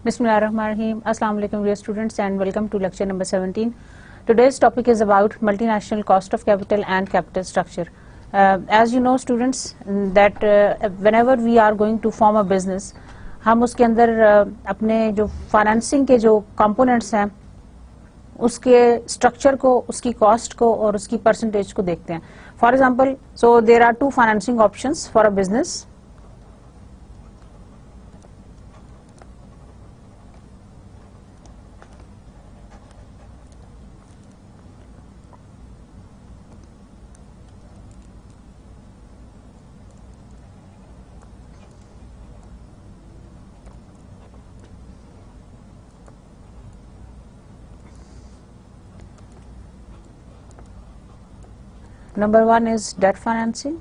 Bismillahirrahmanirrahim. Assalamu alaikum dear students and welcome to lecture number 17. Today's topic is about multinational cost of capital and capital structure. As you know students that whenever we are going to form a business, हम उसके अंदर अपने जो financing के जो components हैं उसके structure को, उसकी कॉस्ट को और उसकी परसेंटेज को देखते हैं. For example, so there are two financing options for a business. Number one is debt financing,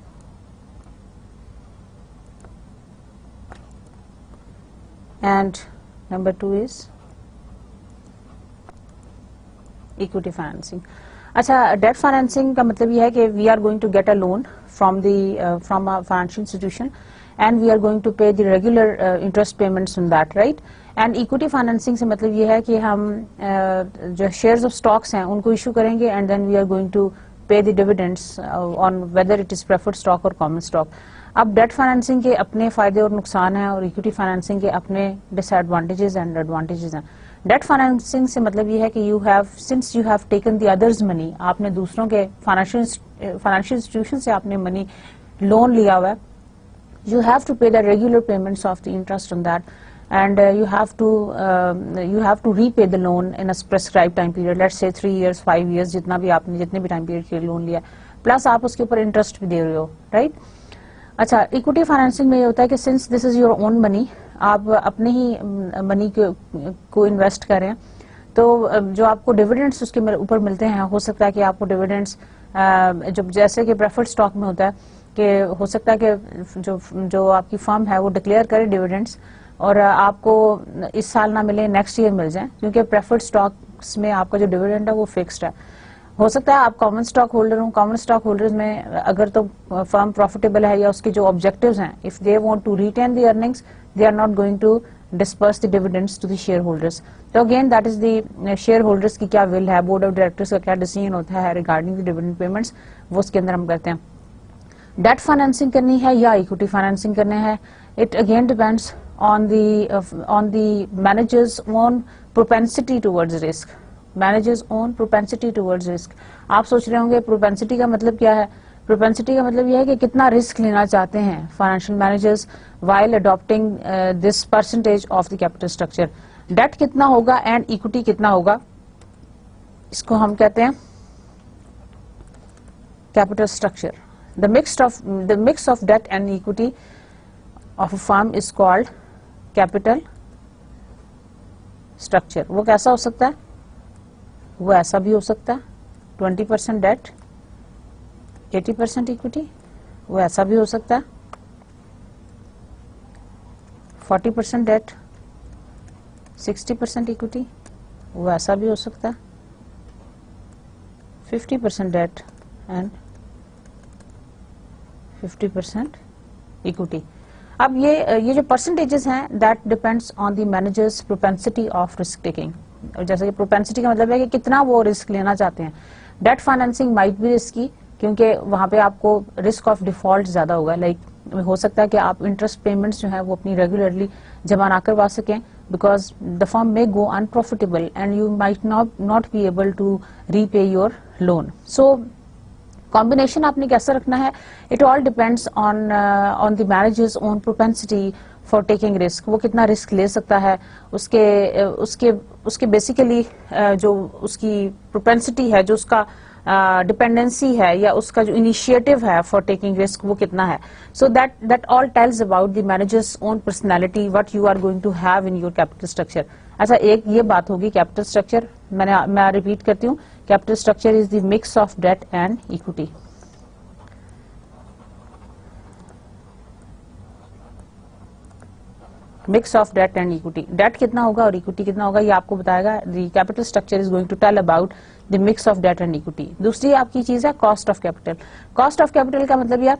and number two is equity financing. अच्छा, debt financing का मतलब ये है कि we are going to get a loan from a financial institution and we are going to pay the regular interest payments on that, right? And equity financing से मतलब ये है कि हम जो shares of stocks हैं उनको issue करेंगे and then we are going to pay the dividends on whether it is preferred stock or common stock. अब debt financing के अपने फायदे और नुकसान हैं और equity financing के अपने disadvantages and advantages हैं. Debt financing से मतलब ये है कि since you have taken the others money, आपने दूसरों के financial institution से आपने money loan लिया हुआ है, you have to pay the regular payments of the interest on that. And you have to repay the loan in a prescribed time period. Let's say 3 years, 5 years, जितना भी आपने जितने भी टाइम पीरियड के लिए लोन लिया, plus आप उसके ऊपर इंटरेस्ट भी दे रहे हो, राइट? अच्छा, इक्विटी फाइनेंसिंग में ये होता है कि since this is your own money, आप अपने ही मनी को इन्वेस्ट कर रहे हैं, तो जो आपको डिविडेंड्स उसके ऊपर मिलते हैं, हो सकता है कि आपको डिविडेंड्स जैसे कि प्रेफर्ड स्टॉक में होता है कि हो सकता है कि जो आपकी फर्म है वो डिक्लेयर करे डिविडेंड्स और आपको इस साल ना मिले, नेक्स्ट ईयर मिल जाए, क्योंकि प्रेफर्ड स्टॉक्स में आपका जो डिविडेंड है वो फिक्स्ड है. हो सकता है आप कॉमन स्टॉक होल्डर हो, कॉमन स्टॉक होल्डर्स में अगर तो फर्म प्रॉफिटेबल है या उसके जो ऑब्जेक्टिव्स हैं, if they want to retain the earnings, they are not going to disperse the dividends to the shareholders. तो again that is the shareholders की क्या विल है, बोर्ड ऑफ डायरेक्टर्स का क्या डिसीजन होता है regarding the dividend payments, वो उसके अंदर हम करते हैं. डेट फाइनेंसिंग करनी है या इक्विटी फाइनेंसिंग करने है, it again depends on the manager's own propensity towards risk. Manager's own propensity towards risk. आप सोच रहे होंगे propensity का मतलब क्या है? Propensity का मतलब यह है कि कितना रिस्क लेना चाहते हैं financial managers while adopting this percentage of the capital structure. Debt कितना होगा and equity कितना होगा, इसको हम कहते हैं capital structure. The mix of debt and equity of a firm is called capital structure. वो कैसा हो सकता है? वो ऐसा भी हो सकता है 20% डेट 80% इक्विटी. वो ऐसा भी हो सकता है 40% डेट 60% इक्विटी. वो ऐसा भी हो सकता है 50% डेट एंड 50% इक्विटी. अब ये जो परसेंटेजेस हैं that depends on the managers propensity of risk taking. और जैसे कि प्रोपेंसिटी का मतलब है कि कितना वो रिस्क लेना चाहते हैं. डेट फाइनेंसिंग माइट भी रिस्की, क्योंकि वहां पे आपको रिस्क ऑफ डिफॉल्ट ज्यादा होगा. लाइक हो सकता है कि आप इंटरेस्ट पेमेंट्स जो है वो अपनी रेगुलरली जमा ना करवा सकें because the firm may go unprofitable and you might not be able to repay your loan. So combination आपने कैसा रखना है, it all depends on the manager's own propensity for taking risk. वो कितना रिस्क ले सकता है, उसके बेसिकली जो उसकी प्रोपेंसिटी है, जो उसका डिपेंडेंसी है या उसका जो इनिशिएटिव है फॉर टेकिंग रिस्क, वो कितना है. So that all tells about the manager's own personality what you are going to have in your capital structure. अच्छा, एक ये बात होगी कैपिटल स्ट्रक्चर, मैं रिपीट करती हूँ, capital structure is the mix of debt and equity. Mix of debt and equity, debt कितना होगा और इक्विटी कितना होगा ये आपको बताएगा. The capital structure is going to tell about the mix of debt and equity. दूसरी आपकी चीज है cost of capital. Cost of capital का मतलब यार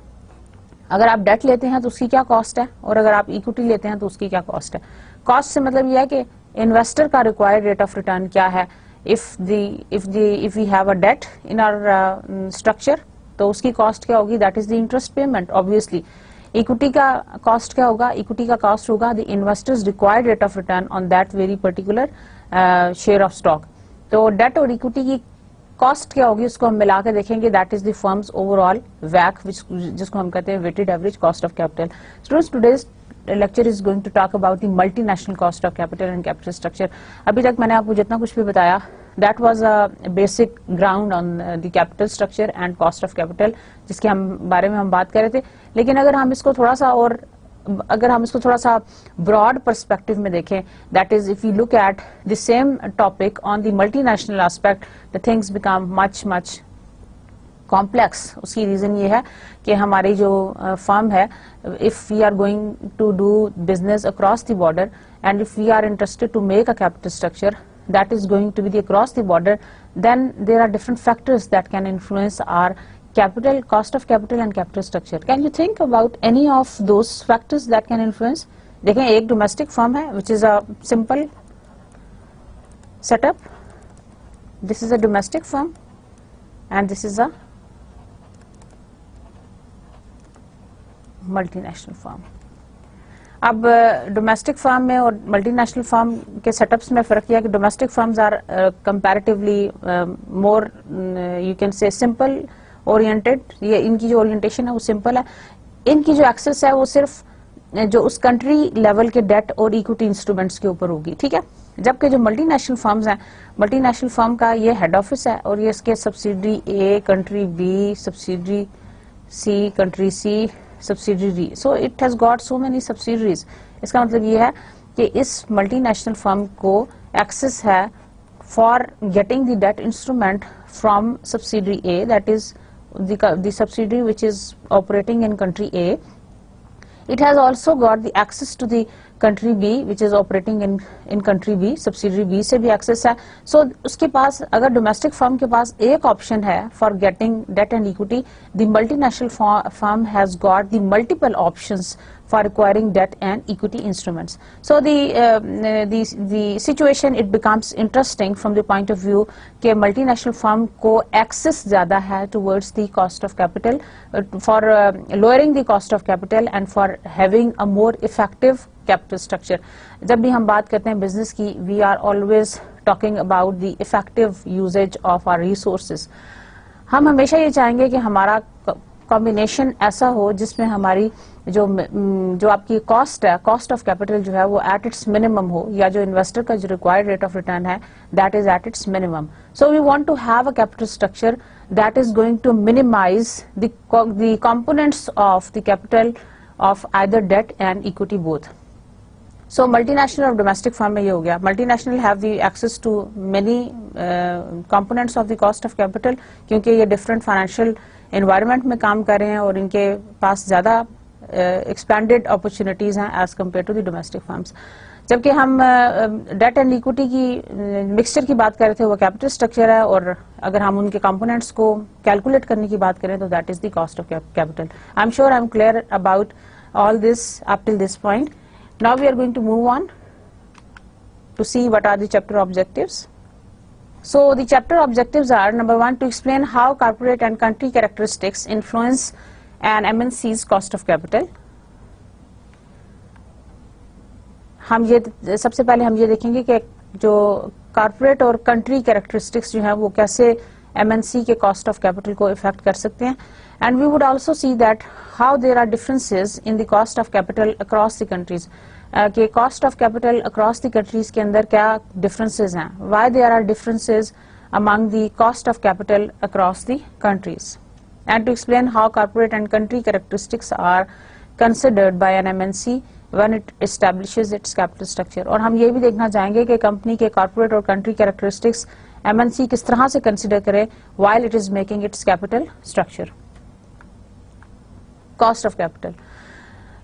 अगर आप डेट लेते हैं तो उसकी क्या कॉस्ट है और अगर आप इक्विटी लेते हैं तो उसकी क्या कॉस्ट है. कॉस्ट से मतलब यह है कि इन्वेस्टर का रिक्वायर्ड रेट ऑफ रिटर्न क्या है. If we have a debt in our structure तो उसकी कॉस्ट क्या होगी, that is the interest payment. Obviously equity का कॉस्ट क्या होगा, इक्विटी का कॉस्ट होगा the investors required rate of return on that very particular share of stock. तो डेट और इक्विटी की कॉस्ट क्या होगी उसको हम मिला के देखेंगे. That is the firm's overall वैक जिसको हम कहते हैं weighted average cost of capital. Students today's lecture is going to talk about the multinational cost of capital and capital structure. अभी तक मैंने आपको जितना कुछ भी बताया that was a basic ground on the capital structure and cost of capital जिसके हम बारे में हम बात कर रहे थे. लेकिन अगर हम इसको थोड़ा सा ब्रॉड पर्सपेक्टिव में देखें, that is if you look at the same topic on the multinational aspect the things become much complex. उसकी रीजन ये है कि हमारी जो फर्म है, if we are going to do business across the border and if we are interested to make a capital structure that is going to be across the border, then there are different factors that can influence our capital, cost of capital and capital structure. Can you think about any of those factors that can influence? देखें एक domestic firm है which is a simple setup. This is a domestic firm and this is a multinational firm. अब domestic farm में और multinational farm के setups में फर्क यह है कि domestic firms are comparatively more you can say simple oriented. ये इनकी जो ओरिएंटेशन है वो सिंपल है. इनकी जो एक्सेस है वो सिर्फ जो उस कंट्री लेवल के डेट और इक्विटी इंस्ट्रूमेंट्स के ऊपर होगी, ठीक है. जबकि जो मल्टीनेशनल फर्म्स हैं, मल्टीनेशनल फर्म का ये हेड ऑफिस है और ये इसके subsidiary A, country B, subsidiary C, country C, subsidiary. So it has got so many subsidiaries. इसका मतलब ये है कि इस मल्टीनेशनल फर्म को एक्सेस है for getting the debt instrument from subsidiary A, that is the subsidiary which is operating in country A. It has also got the access to the country B which is operating in country B, subsidiary B से भी access है. So उसके पास अगर domestic firm के पास एक option है for getting debt and equity, the multinational firm has got the multiple options for acquiring debt and equity instruments. So the situation it becomes interesting from the point of view कि multinational firm को access ज़्यादा है towards the cost of capital, for lowering the cost of capital and for having a more effective capital structure. जब भी हम बात करते हैं बिजनेस की, we are always talking about the effective usage of our resources. हम हमेशा ये चाहेंगे कि हमारा कॉम्बिनेशन ऐसा हो जिसमें हमारी जो आपकी कॉस्ट है, कॉस्ट ऑफ कैपिटल जो है वो एट इट्स मिनिमम हो, या जो इन्वेस्टर का जो रिक्वायर्ड रेट ऑफ रिटर्न है that is at its minimum. So we want to have a capital structure that is going to minimise the components of the capital of either debt and equity both. So multinational और domestic firm में ये हो गया. Multinational have the access to many components of the cost of capital क्योंकि ये different financial environment में काम कर रहे हैं और इनके पास ज़्यादा expanded opportunities हैं as compared to the domestic firms. जबकि हम डेट एंड इक्विटी की मिक्सचर की बात कर रहे थे, वो कैपिटल स्ट्रक्चर है, और अगर हम उनके कंपोनेंट्स को कैलकुलेट करने की बात करें तो that is the cost of capital. I am sure I am clear about all this up till this point. Now we are going to move on to see what are the chapter objectives. So the chapter objectives are, number 1, to explain how corporate and country characteristics influence an MNC's cost of capital. हम ये सबसे पहले हम ये देखेंगे कि जो corporate और कंट्री कैरेक्टरिस्टिक्स जो है वो कैसे MNC के कॉस्ट ऑफ कैपिटल को इफेक्ट कर सकते हैं. And we would also see that how there are differences in the cost of capital across the countries. कि cost of capital across the countries के अंदर क्या differences हैं. Why there are differences among the cost of capital across the countries. And to explain how corporate and country characteristics are considered by an MNC when it establishes its capital structure. और हम ये भी देखना चाहेंगे कि company के corporate और country characteristics MNC किस तरह से consider करे while it is making its capital structure. Cost of capital.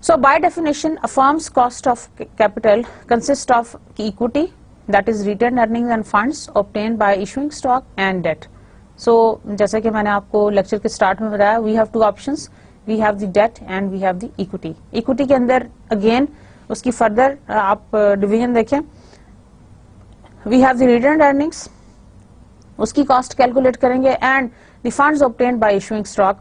So by definition, a firm's cost of capital consists of equity, that is retained earnings and funds obtained by issuing stock and debt. So जैसा कि मैंने आपको lecture के start में बताया, we have two options, we have the debt and we have the equity. Equity के अंदर again उसकी फर्दर आप डिवीजन देखें, we have the retained earnings, उसकी कॉस्ट कैलकुलेट करेंगे, and the funds obtained by issuing stock,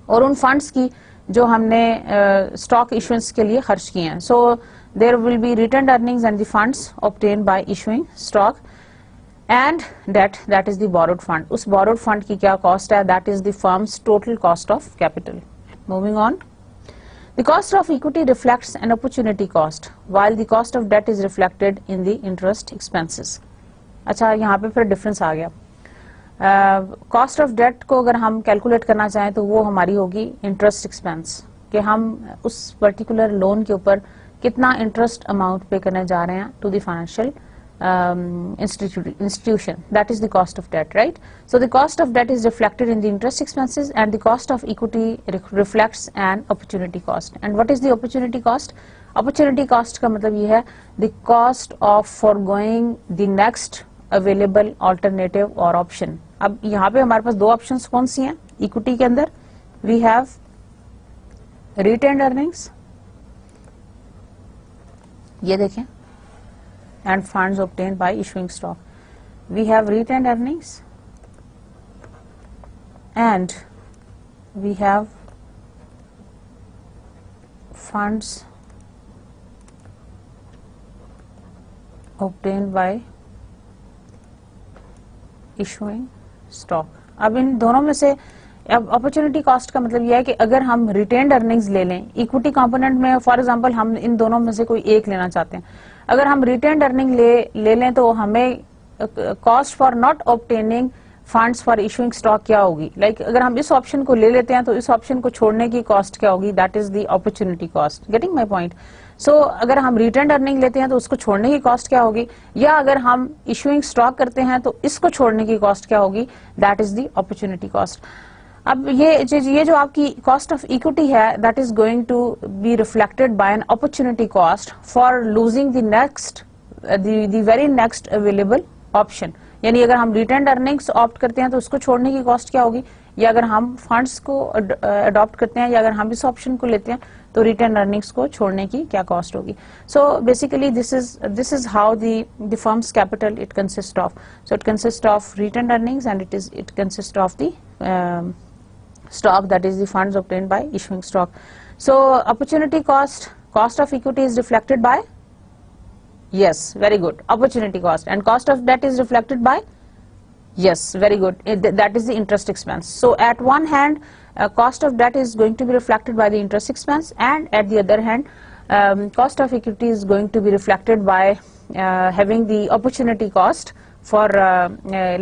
और उन funds की जो हमने स्टॉक इशुएंस के लिए खर्च किए हैं. So there will be retained earnings and the funds obtained by issuing stock, and debt, that is the borrowed fund. उस बोरोड फंड की क्या कॉस्ट है, that is the firm's total cost of capital. Moving on, the cost of equity reflects an opportunity cost while the cost of debt is reflected in the interest expenses. अच्छा, यहाँ पे फिर difference आ गया. Cost of date को अगर हम calculate करना चाहें तो वो हमारी होगी इंटरेस्ट एक्सपेंस, कि हम उस पर्टिकुलर लोन के ऊपर कितना इंटरेस्ट अमाउंट पे करने जा रहे हैं to the financial institution. That is the cost of debt, right? So the cost of debt is reflected in the interest expenses, and the cost of equity reflects an opportunity cost. And what is the opportunity cost? Opportunity cost का मतलब ये है the cost of foregoing the next available alternative or option. अब यहाँ पे हमारे पास दो options कौन सी हैं इक्विटी के अंदर? We have retained earnings, ये देखें, and funds obtained by issuing stock. We have retained earnings and we have funds obtained by issuing stock. अब इन दोनों में से अब अपॉर्चुनिटी कॉस्ट का मतलब यह है कि अगर हम रिटेन्ड अर्निंग्स ले लें इक्विटी कंपोनेंट में, फॉर एग्जांपल हम इन दोनों में से कोई एक लेना चाहते हैं, अगर हम रिटेन्ड अर्निंग ले लें तो हमें cost for not obtaining funds for issuing stock क्या होगी. लाइक अगर हम इस ऑप्शन को ले लेते हैं तो इस ऑप्शन को छोड़ने की कॉस्ट क्या होगी, that is the opportunity cost. Getting my point? So अगर हम रिटेन्ड अर्निंग लेते हैं तो उसको छोड़ने की कॉस्ट क्या होगी, या अगर हम इशूइंग स्टॉक करते हैं तो इसको छोड़ने की कॉस्ट क्या होगी, that is the opportunity cost. अब ये जो आपकी कॉस्ट ऑफ इक्विटी है, that is going to be reflected by an opportunity cost for losing the next the very next available option. यानी अगर हम रिटेन्ड अर्निंग्स ऑप्ट करते हैं तो उसको छोड़ने की कॉस्ट क्या होगी, या अगर हम फंड्स को अडॉप्ट करते हैं या अगर हम इस ऑप्शन को लेते हैं तो रिटेन्ड अर्निंग्स को छोड़ने की क्या कॉस्ट होगी. So basically this is how the firms capital it consist of. So it consist of retained earnings and it consist of the stock, that is the funds obtained by issuing stock. So opportunity cost of equity is reflected by, yes, very good, opportunity cost, and cost of debt is reflected by, yes, very good, that is the interest expense. So at one hand cost of debt is going to be reflected by the interest expense, and at the other hand cost of equity is going to be reflected by having the opportunity cost for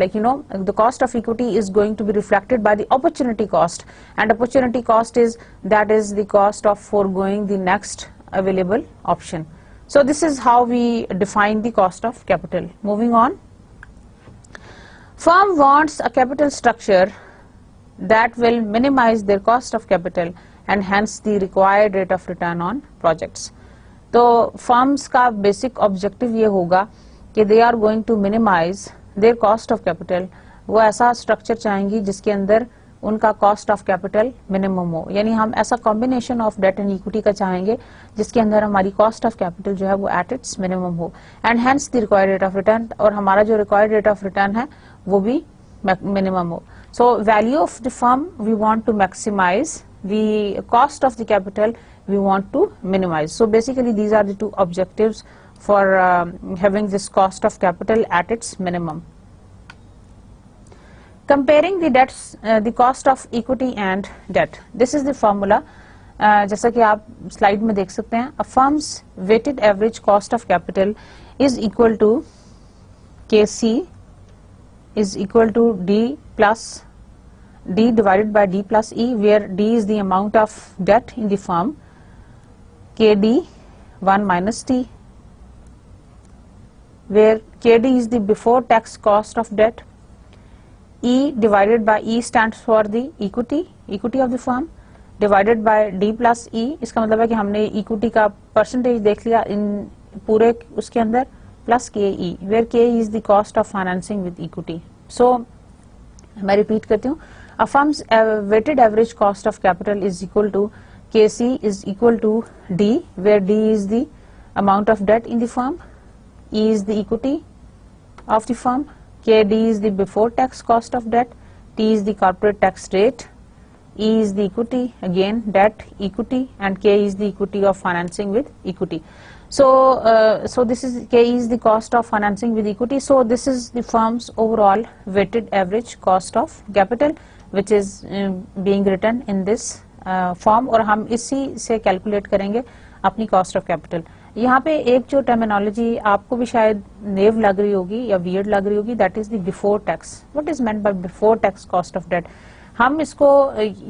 like you know the cost of equity is going to be reflected by the opportunity cost, and opportunity cost is the cost of foregoing the next available option. So this is how we define the cost of capital. Moving on, firm wants a capital structure that will minimize their cost of capital and hence the required rate of return on projects. तो firms का basic objective ये होगा कि they are going to minimize their cost of capital. वो ऐसा structure चाहेंगी जिसके अंदर उनका कॉस्ट ऑफ कैपिटल मिनिमम हो. यानी हम ऐसा combination of debt and equity का चाहेंगे जिसके अंदर हमारी कॉस्ट ऑफ कैपिटल जो है वो एट इट्स मिनिमम हो, and hence the required rate of return, और हमारा जो रिक्वायर्ड रेट ऑफ रिटर्न है वो भी मिनिमम हो. So value of the firm we want to maximize, the cost of the capital we want to minimize. So basically these are the two objectives for having this cost of capital at its minimum. Comparing the debts, the cost of equity and debt. This is the formula. जैसा कि आप slide में देख सकते हैं, a firm's weighted average cost of capital is equal to KC is equal to D divided by D plus E, where D is the amount of debt in the firm, KD 1 minus T, where KD is the before tax cost of debt, E divided by E stands for the equity of the firm, divided by D plus E. इसका मतलब है कि हमने equity का percentage देख लिया इन पूरे उसके अंदर, plus K E, where K is the cost of financing with equity. So मैं रिपीट करती हूँ, a firm's weighted average cost of capital is equal to KC is equal to D, where D is the amount of debt in the firm, E is the equity of the firm, KD is the before tax cost of debt, T is the corporate tax rate, E is the equity, again debt, equity, and K is the equity of financing with equity. So this is K is the cost of financing with equity. So this is the firm's overall weighted average cost of capital, which is being written in this form, और हम इसी से calculate करेंगे अपनी cost of capital. यहाँ पे एक जो टर्मिनोलॉजी आपको भी शायद नेव लग रही होगी या वियर्ड लग रही होगी, that is the before tax. What is meant by before tax cost of debt? हम इसको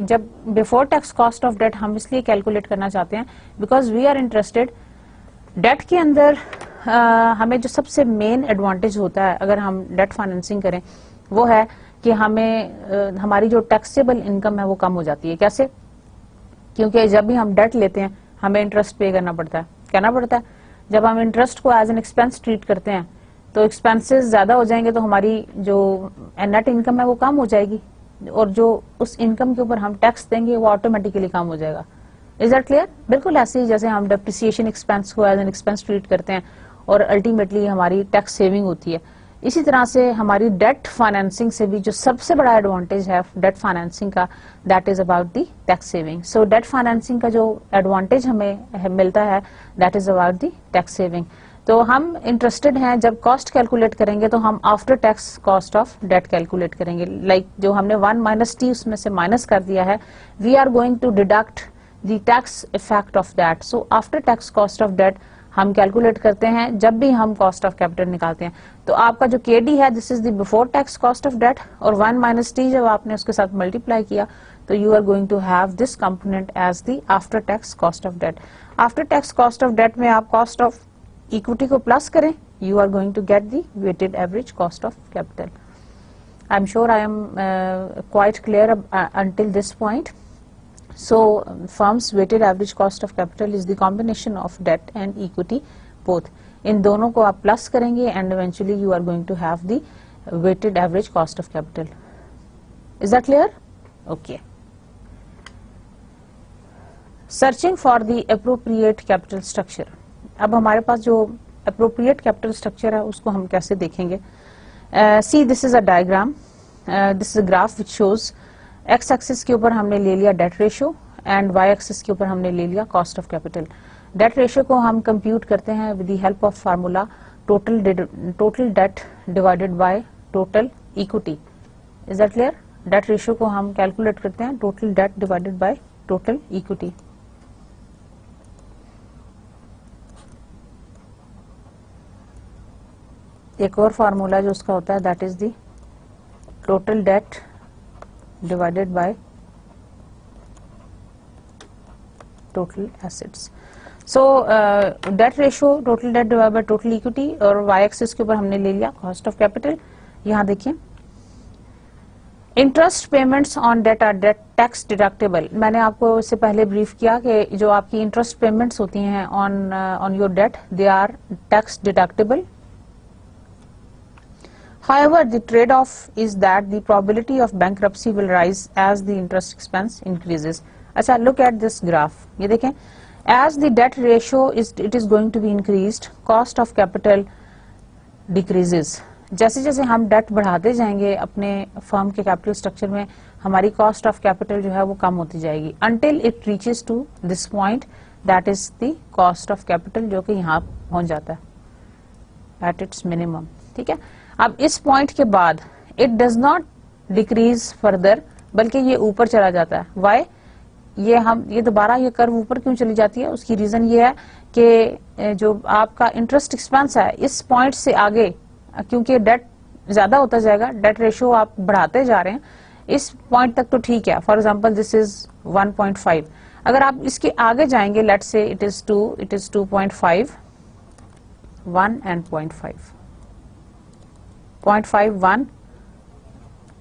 जब before tax cost of debt हम इसलिए कैलकुलेट करना चाहते हैं because we are interested debt के अंदर हमें जो सबसे मेन एडवांटेज होता है अगर हम डेट फाइनेंसिंग करें वो है कि हमें हमारी जो टैक्सेबल इनकम है वो कम हो जाती है। कैसे? क्योंकि जब भी हम डेट लेते हैं हमें इंटरेस्ट पे करना पड़ता है। जब हम इंटरेस्ट को एज एन एक्सपेंस ट्रीट करते हैं तो एक्सपेंसेस ज्यादा हो जाएंगे, तो हमारी जो नेट इनकम है वो कम हो जाएगी, और जो उस इनकम के ऊपर हम टैक्स देंगे वो ऑटोमेटिकली कम हो जाएगा। Is that clear? बिल्कुल ऐसे ही जैसे हम डेप्रिसिएशन एक्सपेंस को एज एन एक्सपेंस ट्रीट करते हैं और अल्टीमेटली हमारी टैक्स सेविंग होती है, इसी तरह से हमारी डेट फाइनेंसिंग से भी जो सबसे बड़ा एडवांटेज है डेट फाइनेंसिंग का, that is about the tax saving. So debt financing का जो एडवांटेज हमें मिलता है that is about the tax saving. तो हम इंटरेस्टेड हैं जब कॉस्ट कैलकुलेट करेंगे तो हम after tax cost of debt calculate करेंगे। लाइक जो हमने 1 माइनस टी उसमें से माइनस कर दिया है, we are going to deduct the tax effect of that. So after tax cost of debt हम कैलकुलेट करते हैं जब भी हम कॉस्ट ऑफ कैपिटल निकालते हैं। तो आपका जो केडी है this is the before tax cost of debt, और 1 माइनस टी जब आपने उसके साथ मल्टीप्लाई किया तो you are going to have this component as the after tax cost of debt. After tax cost of debt में आप कॉस्ट ऑफ इक्विटी को प्लस करें, you are going to get the weighted average cost of capital. I'm sure I am quite clear until this point. So firm's weighted average cost of capital is the combination of debt and equity both. इन दोनों को आप plus करेंगे and eventually you are going to have the weighted average cost of capital. Is that clear? Okay. Searching for the appropriate capital structure. अब हमारे पास जो appropriate capital structure है उसको हम कैसे देखेंगे? See this is a diagram, this is a graph which shows x axis के ऊपर हमने ले लिया debt ratio and y axis के ऊपर हमने ले लिया cost of capital. Debt ratio को हम कंप्यूट करते हैं with the help of formula total debt divided by total equity. Is that clear? Debt ratio को हम कैलकुलेट करते हैं total debt divided by total equity. एक और फार्मूला जो उसका होता है that is the total debt divided by total assets. So debt ratio total debt divided by total equity, और वाई एक्सिस के ऊपर हमने ले लिया कॉस्ट ऑफ कैपिटल। यहां देखिए interest payments on debt are debt tax deductible. मैंने आपको इससे पहले ब्रीफ किया कि जो आपकी इंटरेस्ट पेमेंट्स होती हैं on your debt they are tax deductible. However, the trade-off is that the probability of bankruptcy will rise as the interest expense increases. अच्छा, look at this graph. ये देखें, as the debt ratio it is going to be increased, cost of capital decreases. जैसे जैसे हम date बढ़ाते जाएंगे अपने firm के कैपिटल स्ट्रक्चर में हमारी कॉस्ट ऑफ कैपिटल जो है वो कम होती जाएगी until it reaches to this point, that is the cost of capital जो कि यहाँ पहुंच जाता है at its minimum. ठीक है, अब इस पॉइंट के बाद it does not decrease further, बल्कि ये ऊपर चला जाता है। वाई? ये दोबारा ये कर्व ऊपर क्यों चली जाती है? उसकी रीजन ये है कि जो आपका इंटरेस्ट एक्सपेंस है इस पॉइंट से आगे, क्योंकि डेट ज्यादा होता जाएगा, डेट रेशियो आप बढ़ाते जा रहे हैं, इस पॉइंट तक तो ठीक है। फॉर एग्जाम्पल दिस इज 1.5, अगर आप इसके आगे जाएंगे, let's say it is 2.5, 1 and 0.5, 0.5, 1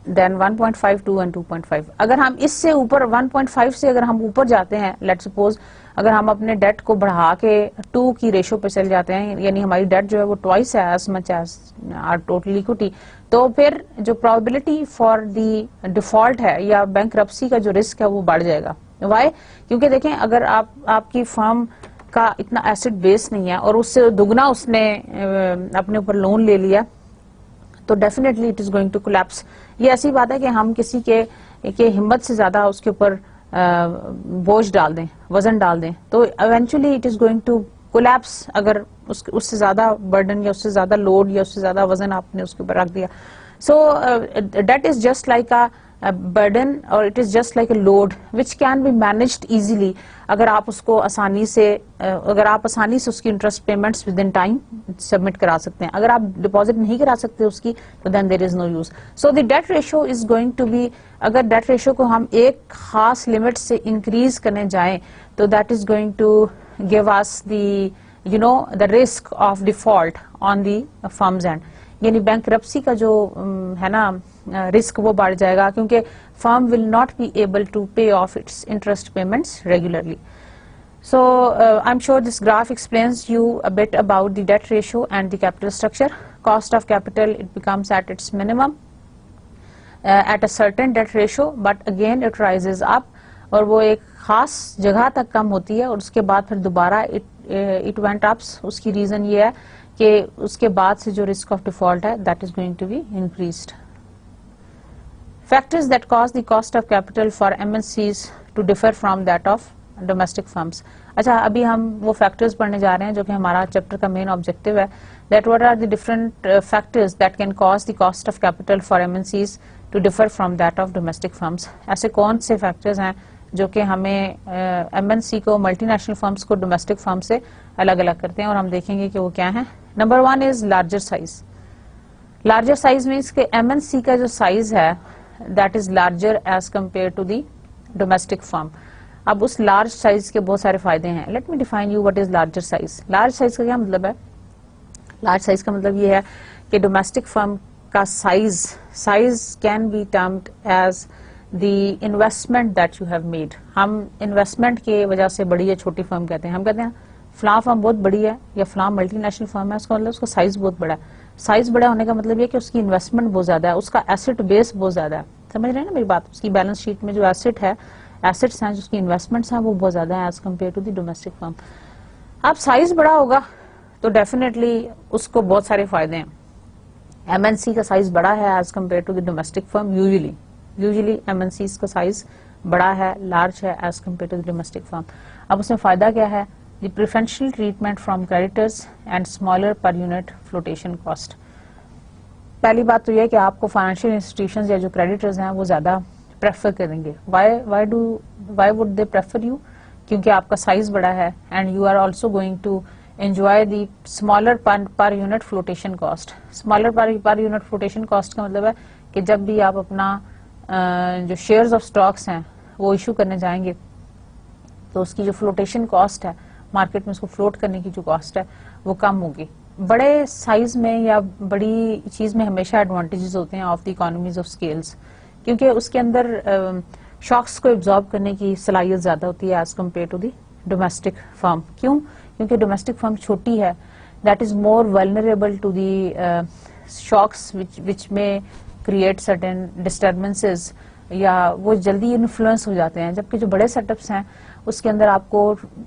then 1.5, 2 and 2.5। अगर हम इससे ऊपर 1.5 से अगर हम ऊपर जाते हैं, लेट्स सपोज अगर हम अपने डेट को बढ़ा के 2 की रेशो पे चले जाते हैं, यानी हमारी डेट जो है वो ट्वाइस है as much as our total equity, तो फिर जो प्रोबेबिलिटी फॉर दी डिफॉल्ट है या बैंकरप्सी का जो रिस्क है वो बढ़ जाएगा। वाई? क्योंकि देखें, अगर आपकी फर्म का इतना एसेट बेस नहीं है और उससे दुगना उसने अपने ऊपर लोन ले लिया, तो definitely it is going to collapse. ये ऐसी बात है कि हम किसी के हिम्मत से ज्यादा उसके ऊपर बोझ डाल दें, वजन डाल दें, तो eventually it is going to collapse अगर उससे ज्यादा बर्डन या उससे ज्यादा लोड या उससे ज्यादा वजन आपने उसके ऊपर रख दिया। So debt is just like a burden or it is just like a load which can be managed easily अगर आप उसको आसानी से उसकी interest payments with in time submit करा सकते हैं। अगर आप डिपॉजिट नहीं करा सकते उसकी, तो then there is no use. So the debt ratio is going to be, अगर डेट रेशियो को हम एक खास लिमिट से इंक्रीज करने जाएं, तो that is going to give us the risk of default on the firms and, यानी बैंकरप्सी का जो है ना रिस्क वो बढ़ जाएगा, क्योंकि firm will not be able to pay off its interest payments regularly. So I'm sure this graph explains you a bit about the debt ratio and the capital structure. Cost of capital, it becomes at its minimum at a certain debt ratio, but again it rises up, और वो एक खास जगह तक कम होती है और उसके बाद फिर दोबारा it went up। उसकी रीजन ये है कि उसके बाद से जो रिस्क ऑफ डिफॉल्ट है that is going to be increased. Factors that cause the cost of capital for MNCs to differ from that of domestic firms. अच्छा, अभी हम वो फैक्टर्स पढ़ने जा रहे हैं जो कि हमारा चैप्टर का मेन ऑब्जेक्टिव है, that what are the different factors that can cause the cost of capital for MNCs to differ from that of domestic firms. ऐसे कौन से फैक्टर्स हैं जो कि हमें MNC को, मल्टीनेशनल फर्म्स को डोमेस्टिक फर्म से अलग अलग करते हैं, और हम देखेंगे कि वो क्या है। Number 1 is larger size. Larger size means के MNC का जो साइज है that is larger as compared to the domestic firm. अब उस लार्ज साइज के बहुत सारे फायदे हैं। Let me define you what is larger size. Large size का क्या मतलब है? लार्ज साइज का मतलब ये है कि डोमेस्टिक फर्म का size can be termed as the investment that you have made. हम इन्वेस्टमेंट के वजह से बड़ी या छोटी फर्म कहते हैं। हम कहते हैं फलां फर्म बहुत बड़ी है या फलां मल्टीनेशनल फर्म है, उसका मतलब उसका साइज बहुत बड़ा है। साइज बड़ा होने का मतलब ये कि उसकी इन्वेस्टमेंट बहुत ज्यादा है, उसका एसेट बेस बहुत ज्यादा है। समझ रहे हैं ना मेरी बात? उसकी बैलेंस शीट में जो एसेट्स हैं, जो उसकी इन्वेस्टमेंट्स हैं, वो बहुत ज्यादा है as compare to the domestic firm. अब साइज बड़ा होगा तो डेफिनेटली उसको बहुत सारे फायदे हैं। MNC का साइज बड़ा है as compare to the domestic firm. Usually MNCs का साइज बड़ा है, लार्ज है as compare to the domestic firm. अब उसमें फायदा क्या है? The preferential treatment from creditors and smaller per unit flotation cost. पहली बात तो यह है कि आपको फाइनेंशियल इंस्टीट्यूशंस या जो क्रेडिटर्स हैं वो ज्यादा प्रेफर करेंगे। Why would they prefer you? क्योंकि आपका साइज बड़ा है and you are also going to enjoy the smaller per unit flotation cost. Smaller per unit flotation cost का मतलब है कि जब भी आप अपना जो शेयर्स ऑफ स्टॉक्स हैं वो इशू करने जाएंगे, तो उसकी जो फ्लोटेशन कॉस्ट है, मार्केट में उसको फ्लोट करने की जो कॉस्ट है, वो कम होगी। बड़े साइज में या बड़ी चीज में हमेशा एडवांटेजेस होते हैं of the economies of scales, क्योंकि उसके अंदर शॉक्स को एब्जॉर्ब करने की सलाहियत ज्यादा होती है as compare to the domestic firm. क्यों? क्योंकि डोमेस्टिक फर्म छोटी है, that is more vulnerable to the shocks which में क्रिएट सर्टेन डिस्टर्बेंसेस, या वो जल्दी इन्फ्लुएंस हो जाते हैं। जबकि जो बड़े सेटअप्स हैं उसके अंदर आपको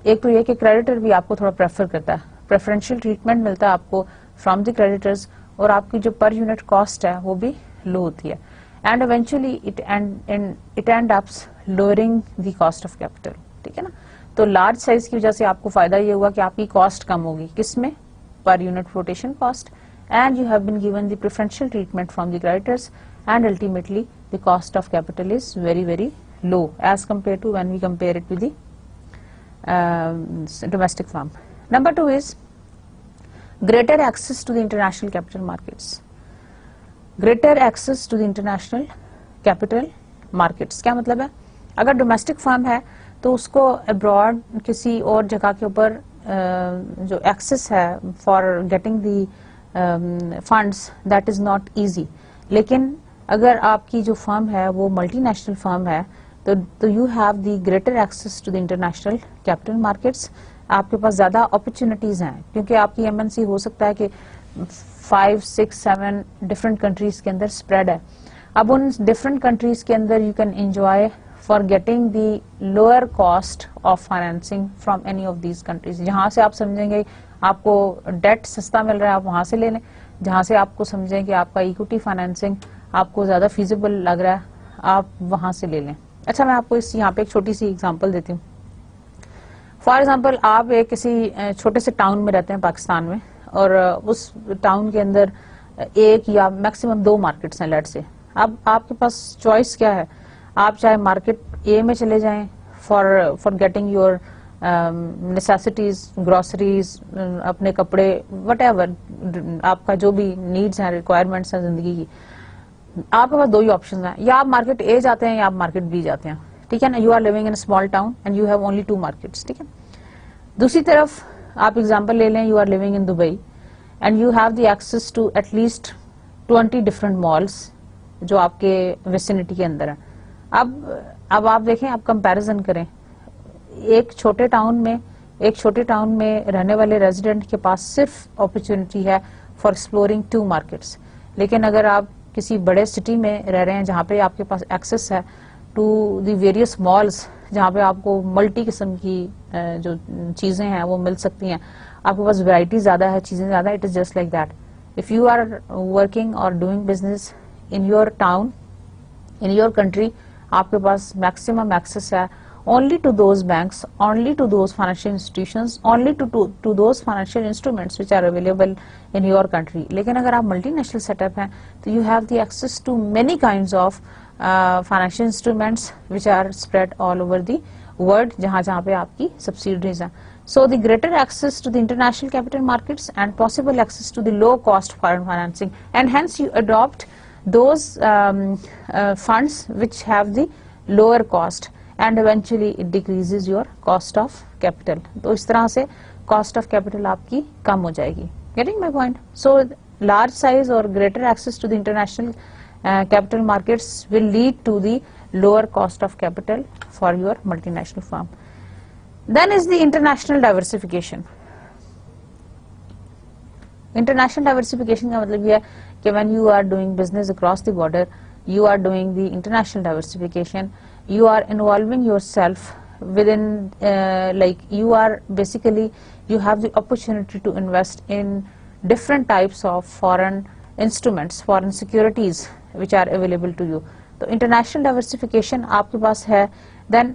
एक तो ये कि क्रेडिटर भी आपको थोड़ा प्रेफर करता है, प्रेफरेंशियल ट्रीटमेंट मिलता है आपको फ्रॉम द क्रेडिटर्स, और आपकी जो पर यूनिट कॉस्ट है वो भी लो होती है, and eventually it and ups lowering the cost of capital. ठीक है ना? तो लार्ज साइज की वजह से आपको फायदा ये हुआ कि आपकी कॉस्ट कम होगी, किसमें? Per unit flotation cost, and you have been given the preferential treatment from the creditors, and ultimately the cost of capital is very very low as compared to when we compare it with the domestic firm. Number 2 is greater access to the international capital markets. Greater access to the international capital markets क्या मतलब है? अगर domestic firm है तो उसको abroad किसी और जगह के ऊपर जो एक्सेस है for getting the funds, that is not easy. लेकिन अगर आपकी जो फर्म है वो मल्टीनेशनल फर्म है तो you have the greater access to the international capital markets, आपके पास ज्यादा अपॉर्चुनिटीज हैं, क्योंकि आपकी एमएनसी हो सकता है कि 5, 6, 7 डिफरेंट कंट्रीज के अंदर स्प्रेड है। अब उन डिफरेंट कंट्रीज के अंदर you can enjoy for getting the lower cost of financing from any of these countries. जहां से आप समझेंगे आपको डेट सस्ता मिल रहा है, आप वहां से ले लें। जहां से आपको समझें कि आपका इक्विटी फाइनेंसिंग आपको ज्यादा फीजिबल लग रहा है, आप वहां से ले लें। अच्छा, मैं आपको इस यहाँ पे एक छोटी सी एग्जांपल देती हूँ। फॉर एग्जांपल, आप एक किसी छोटे से टाउन में रहते हैं पाकिस्तान में, और उस टाउन के अंदर एक या मैक्सिमम 2 मार्केट्स हैं लेट से। अब आपके पास चॉइस क्या है, आप चाहे मार्केट ए में चले जाएं for getting your necessities, groceries, अपने कपड़े, वटएवर आपका जो भी नीड्स हैं, रिक्वायरमेंट्स हैं जिंदगी की, आपके पास 2 ही ऑप्शन हैं, या आप मार्केट ए जाते हैं या आप मार्केट बी जाते हैं, ठीक है ना। You are living in small town and you have only 2 markets, ठीक है। दूसरी तरफ आप एग्जांपल ले लें, you are living in Dubai and you have the access to at least 20 different malls जो आपके विसिनिटी के अंदर है। अब आप देखें, आप कंपैरिजन करें, एक छोटे टाउन में रहने वाले रेजिडेंट के पास सिर्फ अपॉर्चुनिटी है फॉर एक्सप्लोरिंग 2 मार्केट्स। लेकिन अगर आप किसी बड़े सिटी में रह रहे हैं जहां पे आपके पास एक्सेस है टू द वेरियस मॉल्स, जहां पे आपको मल्टी किस्म की जो चीजें हैं वो मिल सकती हैं, आपके पास वैरायटी ज्यादा है, चीजें ज्यादा, it is just like that. If you are working और doing business in your town, in your country, आपके पास मैक्सिमम एक्सेस है only to those banks, only to those financial institutions, only to those financial instruments which are available in your country. लेकिन अगर आप multinational setup हैं तो you have the access to many kinds of financial instruments which are spread all over the world, जहाँ पे आपकी subsidiaries हैं. So the greater access to the international capital markets and possible access to the low cost foreign financing, and hence you adopt those funds which have the lower cost. And eventually it decreases your cost of capital. तो इस तरह से cost of capital आपकी कम हो जाएगी. Getting my point? So large size or greater access to the international capital markets will lead to the lower cost of capital for your multinational firm. Then is the international diversification. International diversification का मतलब यह है कि when you are doing business across the border, you are doing the international diversification. You are involving yourself within like you are basically, you have the opportunity to invest in different types of foreign instruments, foreign securities which are available to you. तो international diversification आपके पास है, then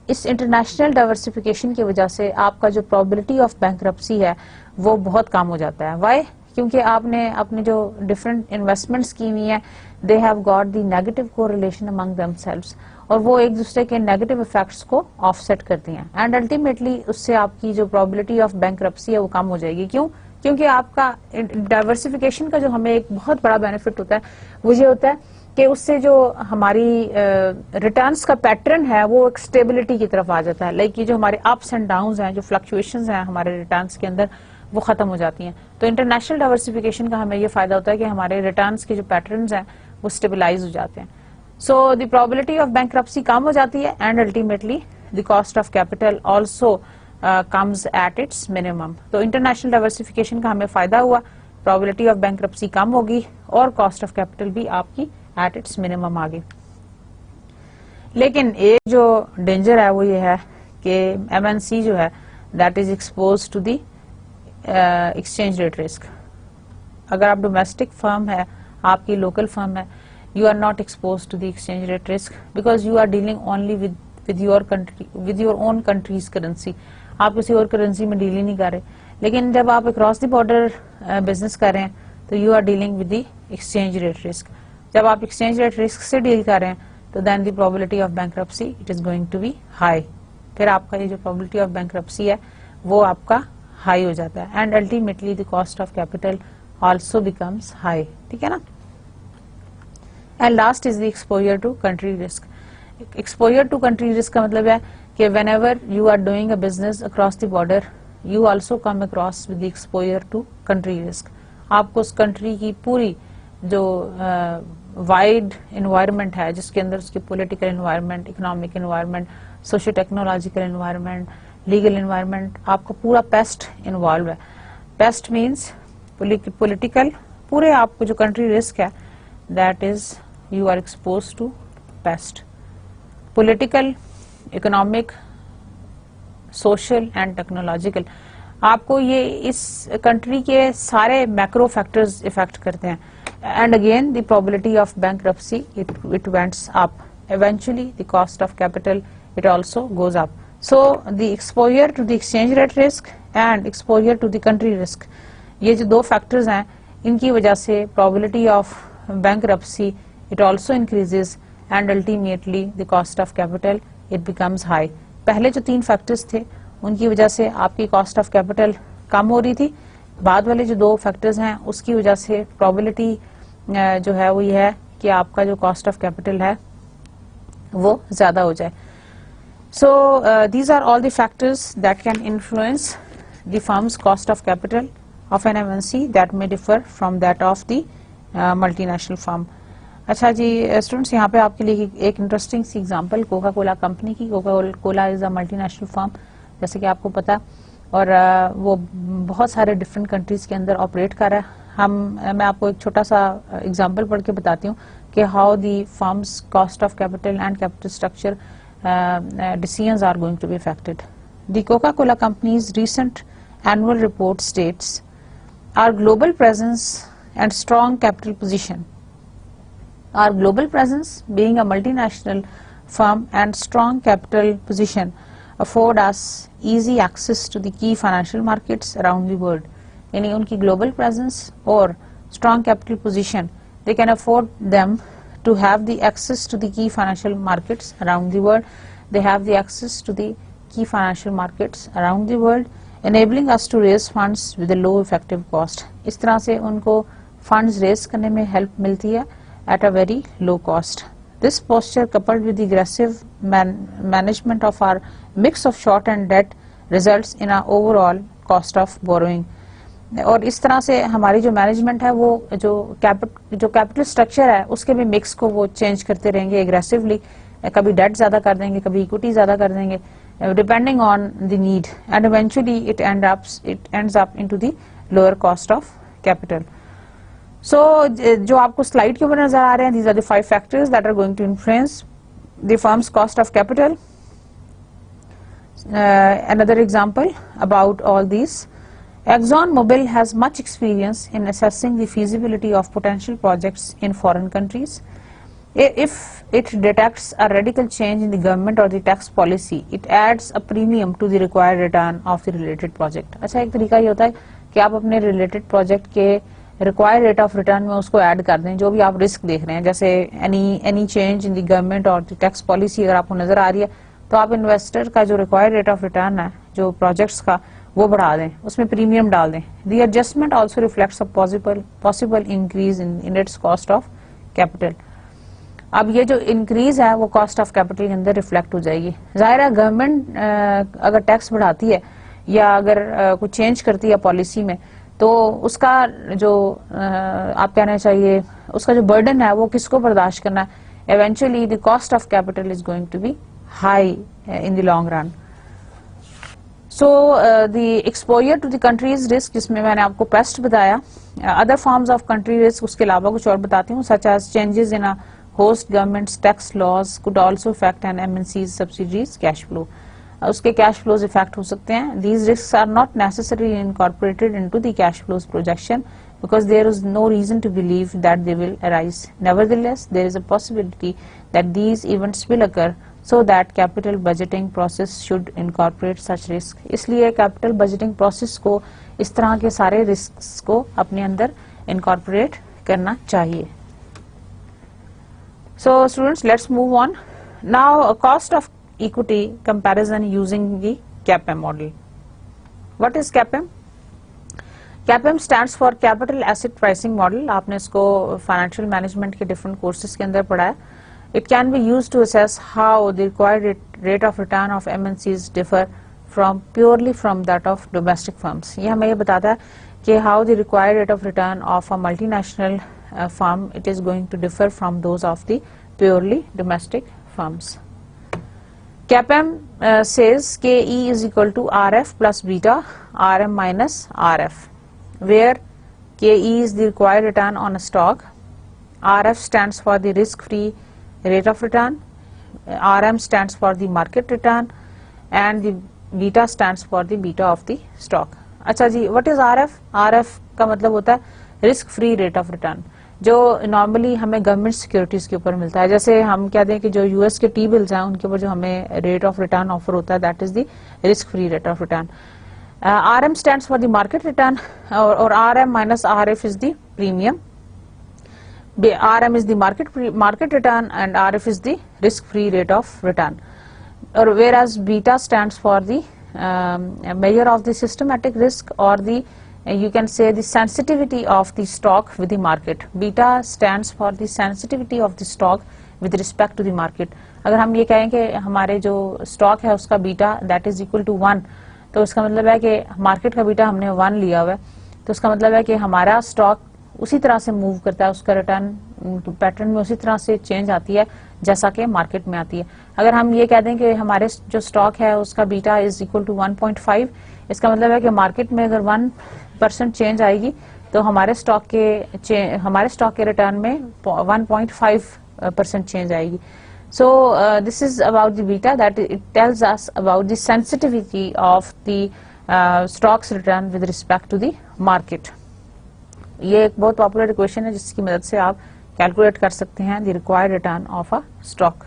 इस international diversification की वजह से आपका जो probability of bankruptcy है वो बहुत कम हो जाता है. Why? क्योंकि आपने अपने जो different investments की हुई हैं, they have got the negative correlation among themselves, और वो एक दूसरे के नेगेटिव इफेक्ट्स को ऑफसेट करती हैं, एंड अल्टीमेटली उससे आपकी जो प्रोबेबिलिटी ऑफ बैंकरप्सी है वो कम हो जाएगी. क्यों? क्योंकि आपका डाइवर्सिफिकेशन का जो हमें एक बहुत बड़ा बेनिफिट होता है वो ये होता है कि उससे जो हमारी रिटर्न्स का पैटर्न है वो एक स्टेबिलिटी की तरफ आ जाता है. लाइक ये जो हमारे अप्स एंड डाउन्स हैं, जो फ्लक्चुएशंस हैं हमारे रिटर्न्स के अंदर, वो खत्म हो जाती हैं. तो इंटरनेशनल डाइवर्सिफिकेशन का हमें ये फायदा होता है कि हमारे रिटर्न्स के जो पैटर्न्स हैं वो स्टेबलाइज हो जाते हैं. So the probability of bankruptcy कम हो जाती है, and ultimately the cost of capital also comes at its minimum. तो international diversification का हमें फायदा हुआ, probability of bankruptcy कम होगी और cost of capital भी आपकी at its minimum आ गई. लेकिन एक जो डेंजर है वो ये है कि MNC जो है that is exposed to the exchange rate risk. अगर आप डोमेस्टिक फर्म है, आपकी लोकल फर्म है, you are not exposed to the exchange rate risk because you are dealing only with your country, with your own country's currency. आप किसी और currency में deal ही नहीं कर रहे. लेकिन जब आप अक्रॉस द बॉर्डर बिजनेस कर रहे हैं तो you are dealing with the exchange rate risk. जब आप exchange rate risk से डील कर रहे हैं तो then the probability of bankruptcy it is going to be high. फिर आपका ये जो probability of bankruptcy है वो आपका हाई हो जाता है, and ultimately the cost of capital also becomes high. ठीक है ना? And last is the exposure to country risk. Exposure to country risk का मतलब है कि whenever you are doing a business across the border, you also come across with the exposure to country risk. आपको उस country की पूरी जो wide environment है जिसके अंदर उसकी political environment, economic environment, socio technological environment, legal environment, आपका पूरा पेस्ट इन्वॉल्व है। पेस्ट मीन्स पॉलिटिकल, पूरे आपको जो कंट्री रिस्क है that is you are expose to PEST, political, economic, social and technological. आपको ये इस कंट्री के सारे मैक्रो फैक्टर्स इफेक्ट करते हैं। And again the probability of bankruptcy it vents up, eventually the cost of capital it also goes up. So the exposure to the exchange rate risk and exposure to the country risk, ये जो दो factors हैं इनकी वजह से probability of bankruptcy it also increases and ultimately the cost of capital it becomes high. पहले जो तीन factors थे उनकी वजह से आपकी cost of capital कम हो रही थी, बाद वाले जो दो factors हैं उसकी वजह से probability जो है वो ये है कि आपका जो cost of capital है वो ज्यादा हो जाए। So these are all the factors that can influence the firm's cost of capital of an MNC that may differ from that of the multinational firm. अच्छा जी स्टूडेंट्स, यहाँ पे आपके लिए एक इंटरेस्टिंग सी एग्जांपल कोका कोला कंपनी की। Coca Cola is a multinational firm जैसे कि आपको पता, और वो बहुत सारे डिफरेंट कंट्रीज के अंदर ऑपरेट कर रहा है। मैं आपको एक छोटा सा एग्जांपल पढ़ के बताती हूँ कि how the firms cost of capital and capital structure decisions are going to be affected. The Coca-Cola company's recent annual report states our global presence and strong capital position. Our global presence, being a multinational firm and strong capital position, afford us easy access to the key financial markets around the world. यानी उनकी global presence और strong capital position, they can afford them to have the access to the key financial markets around the world. They have the access to the key financial markets around the world, enabling us to raise funds with a low effective cost. इस तरह से उनको funds raise करने में help मिलती है at a very low cost. This posture coupled with the aggressive management of our mix of short and debt results in our overall cost of borrowing. और इस तरह से हमारी जो मैनेजमेंट है वो जो कैपिटल स्ट्रक्चर है उसके भी मिक्स को वो चेंज करते रहेंगे एग्रेसिवली, कभी डेट ज्यादा कर देंगे, कभी इक्विटी ज्यादा कर देंगे, depending on the need, and eventually it ends up into the lower cost of capital. So जो आपको स्लाइड के ऊपर नजर आ रहे हैं, these are the 5 factors that are going to influence the firms cost of capital. Another example about all these, ExxonMobil has much experience in assessing the feasibility of potential projects in foreign countries. If it detects a radical change in the government or the tax policy, it adds a premium to the required return of the related project. अच्छा, एक तरीका ये होता है कि आप अपने related project के required rate of return में उसको add कर दें, जो भी आप risk देख रहे हैं, जैसे any change in the government or the tax policy अगर आपको नजर आ रही है तो आप इन्वेस्टर का जो required rate of return है जो प्रोजेक्ट्स का वो बढ़ा दें, उसमें प्रीमियम डाल दें। The adjustment also reflects a possible increase in its cost of capital. अब ये जो इंक्रीज है वो कॉस्ट ऑफ कैपिटल के अंदर रिफ्लेक्ट हो जाएगी। जाहिर है गवर्नमेंट अगर टैक्स बढ़ाती है या अगर कुछ चेंज करती है पॉलिसी में तो उसका जो आप कहना चाहिए उसका जो बर्डन है वो किसको बर्दाश्त करना है, eventually the cost of capital is going to be high in the long run. So the exposure to the country's risk, जिसमें मैंने आपको पेस्ट बताया, other forms of country risk उसके अलावा कुछ और बताती हूँ, such as changes in a host government's tax laws could also affect an MNC's subsidiaries cash flow. उसके cash flows affect हो सकते हैं. These risks are not necessarily incorporated into the cash flows projection because there is no reason to believe that they will arise. Nevertheless, there is a possibility that these events will occur, so that capital budgeting process should incorporate such risk. इसलिए capital budgeting process को इस तरह के सारे risks को अपने अंदर incorporate करना चाहिए. So students, let's move on. Now a cost of equity comparison using the CAPM model. What is CAPM? CAPM stands for Capital Asset Pricing Model. आपने इसको financial management के different courses के अंदर पढ़ा है. It can be used to assess how the required rate of return of MNCs differ purely from that of domestic firms. ये हमें ये बताता है कि how the required rate of return of a multinational firm, it is going to differ from those of the purely domestic firms. CAPM says KE is equal to RF plus beta, RM minus RF, where KE is the required return on a stock, RF stands for the risk-free rate of return, RM stands for the market return, and the beta stands for the beta of the stock. अच्छा जी, what is RF? RF का मतलब होता है risk free rate of return, जो normally हमें government securities के ऊपर मिलता है. जैसे हम कहते हैं कि जो यूएस के टी बिल्स हैं उनके ऊपर जो हमें रेट ऑफ रिटर्न ऑफर होता है, that is the risk free rate of return. RM stands for the market return, or RM minus RF is the premium. RM is the market return and RF is the risk free rate of return, or whereas beta stands for the measure of the systematic risk, or the you can say the sensitivity of the stock with the market. Beta stands for the sensitivity of the stock with respect to the market. अगर हम ये कहें कि हमारे जो stock है उसका beta that is equal to 1, तो उसका मतलब है कि मार्केट का बीटा हमने 1 लिया हुआ है, तो उसका मतलब है कि हमारा स्टॉक उसी तरह से मूव करता है, उसका रिटर्न पैटर्न में उसी तरह से चेंज आती है जैसा कि मार्केट में आती है. अगर हम ये कह दें कि हमारे जो स्टॉक है उसका बीटा इज इक्वल टू 1.5, इसका मतलब है कि मार्केट में अगर 1% चेंज आएगी तो हमारे स्टॉक के रिटर्न में 1.5% चेंज आएगी. So this is about the beta, that it tells us about the sensitivity of the stocks return with respect to the market. ये एक बहुत पॉपुलर इक्वेशन है जिसकी मदद से आप कैलकुलेट कर सकते हैं the required return of a stock.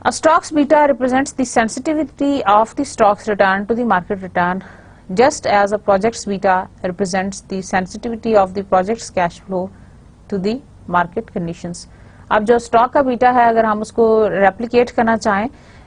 A stock's beta represents the sensitivity of the stock's return to the market return, just as a project's beta represents the sensitivity of the project's cash flow to the market conditions. अब जो stock का beta है अगर हम उसको replicate करना चाहें,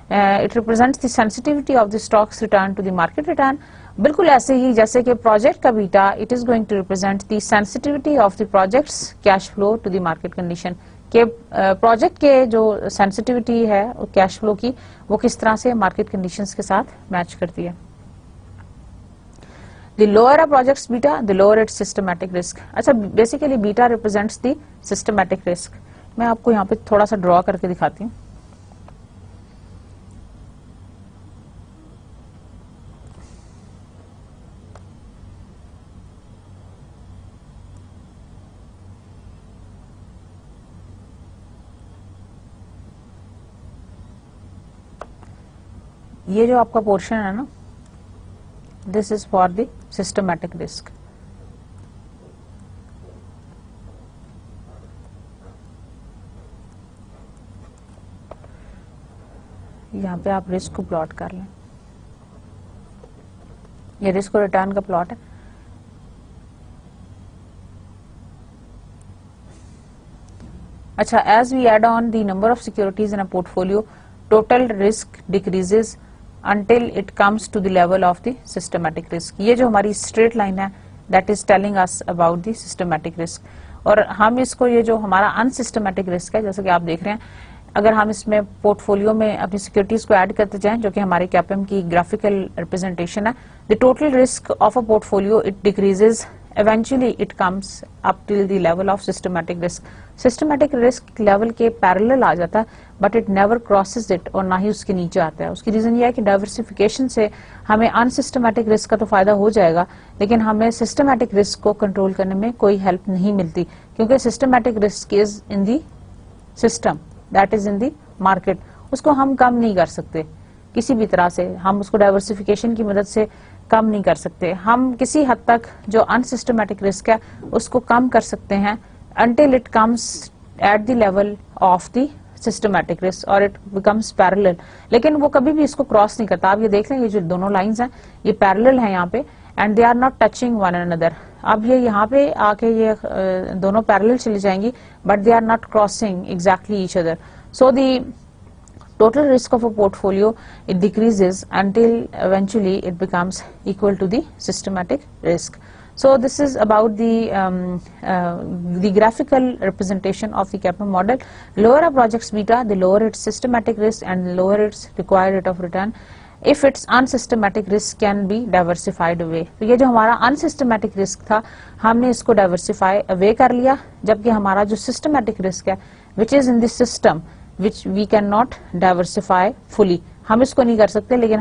it represents the sensitivity of the stock's return to the market return, बिल्कुल ऐसे ही जैसे कि प्रोजेक्ट का beta it is going to represent the sensitivity of the project's cash flow to the market condition, के project के जो sensitivity है कैश फ्लो की वो किस तरह से मार्केट कंडीशंस के साथ मैच करती है. The lower a project's beta, the lower its systematic risk. अच्छा, basically beta represents the systematic risk. मैं आपको यहाँ पे थोड़ा सा ड्रॉ करके दिखाती हूँ. ये जो आपका पोर्शन है ना, this is for the systematic risk. यहाँ पे आप रिस्क को प्लॉट कर लें. ये रिस्क और रिटर्न का प्लॉट है. अच्छा, as we add on the number of securities in a portfolio, total risk decreases until it comes to the level of the systematic risk. ये जो हमारी स्ट्रेट लाइन है that is telling us about the systematic risk. और हम इसको ये जो हमारा अनसिस्टमेटिक रिस्क है, जैसे कि आप देख रहे हैं, अगर हम इसमें पोर्टफोलियो में अपनी सिक्योरिटीज को ऐड करते जाएं, जो कि हमारे कैपएम की ग्राफिकल रिप्रेजेंटेशन है, the total risk of a portfolio it decreases, eventually it comes up till the level of systematic risk. Systematic risk level के पैरेलल आ जाता है, but it never crosses it, और ना ही उसके नीचे आता है. उसकी रीजन ये है कि डाइवर्सिफिकेशन से हमें अनसिस्टमेटिक रिस्क का तो फायदा हो जाएगा, लेकिन हमें सिस्टमेटिक रिस्क को कंट्रोल करने में कोई हेल्प नहीं मिलती, क्योंकि systematic risk is in the system, that is in the market. उसको हम कम नहीं कर सकते किसी भी तरह से, हम उसको डाइवर्सिफिकेशन की मदद से कम नहीं कर सकते. हम किसी हद तक जो अनसिस्टमेटिक रिस्क है उसको कम कर सकते हैं until it comes at the level of the systematic risk or it becomes parallel. लेकिन वो कभी भी इसको क्रॉस नहीं करता. आप ये देख लें, ये जो दोनों लाइंस हैं ये पैरेलल हैं यहाँ पे, and they are not touching one another. अब ये यहाँ पे आके ये दोनों पैरेलल चली जाएंगी, but they are not crossing exactly each other. So the total risk of a portfolio it decreases until eventually it becomes equal to the systematic risk. So this is about the graphical representation of the CAPM model. Lower a project's beta, the lower its systematic risk and the lower its required rate of return. if its unsystematic risk can be diversified away. तो ये जो हमारा unsystematic risk था हमने इसको diversify away कर लिया, जबकि हमारा जो systematic risk है which is in the system which we cannot diversify fully, हम इसको नहीं कर सकते, लेकिन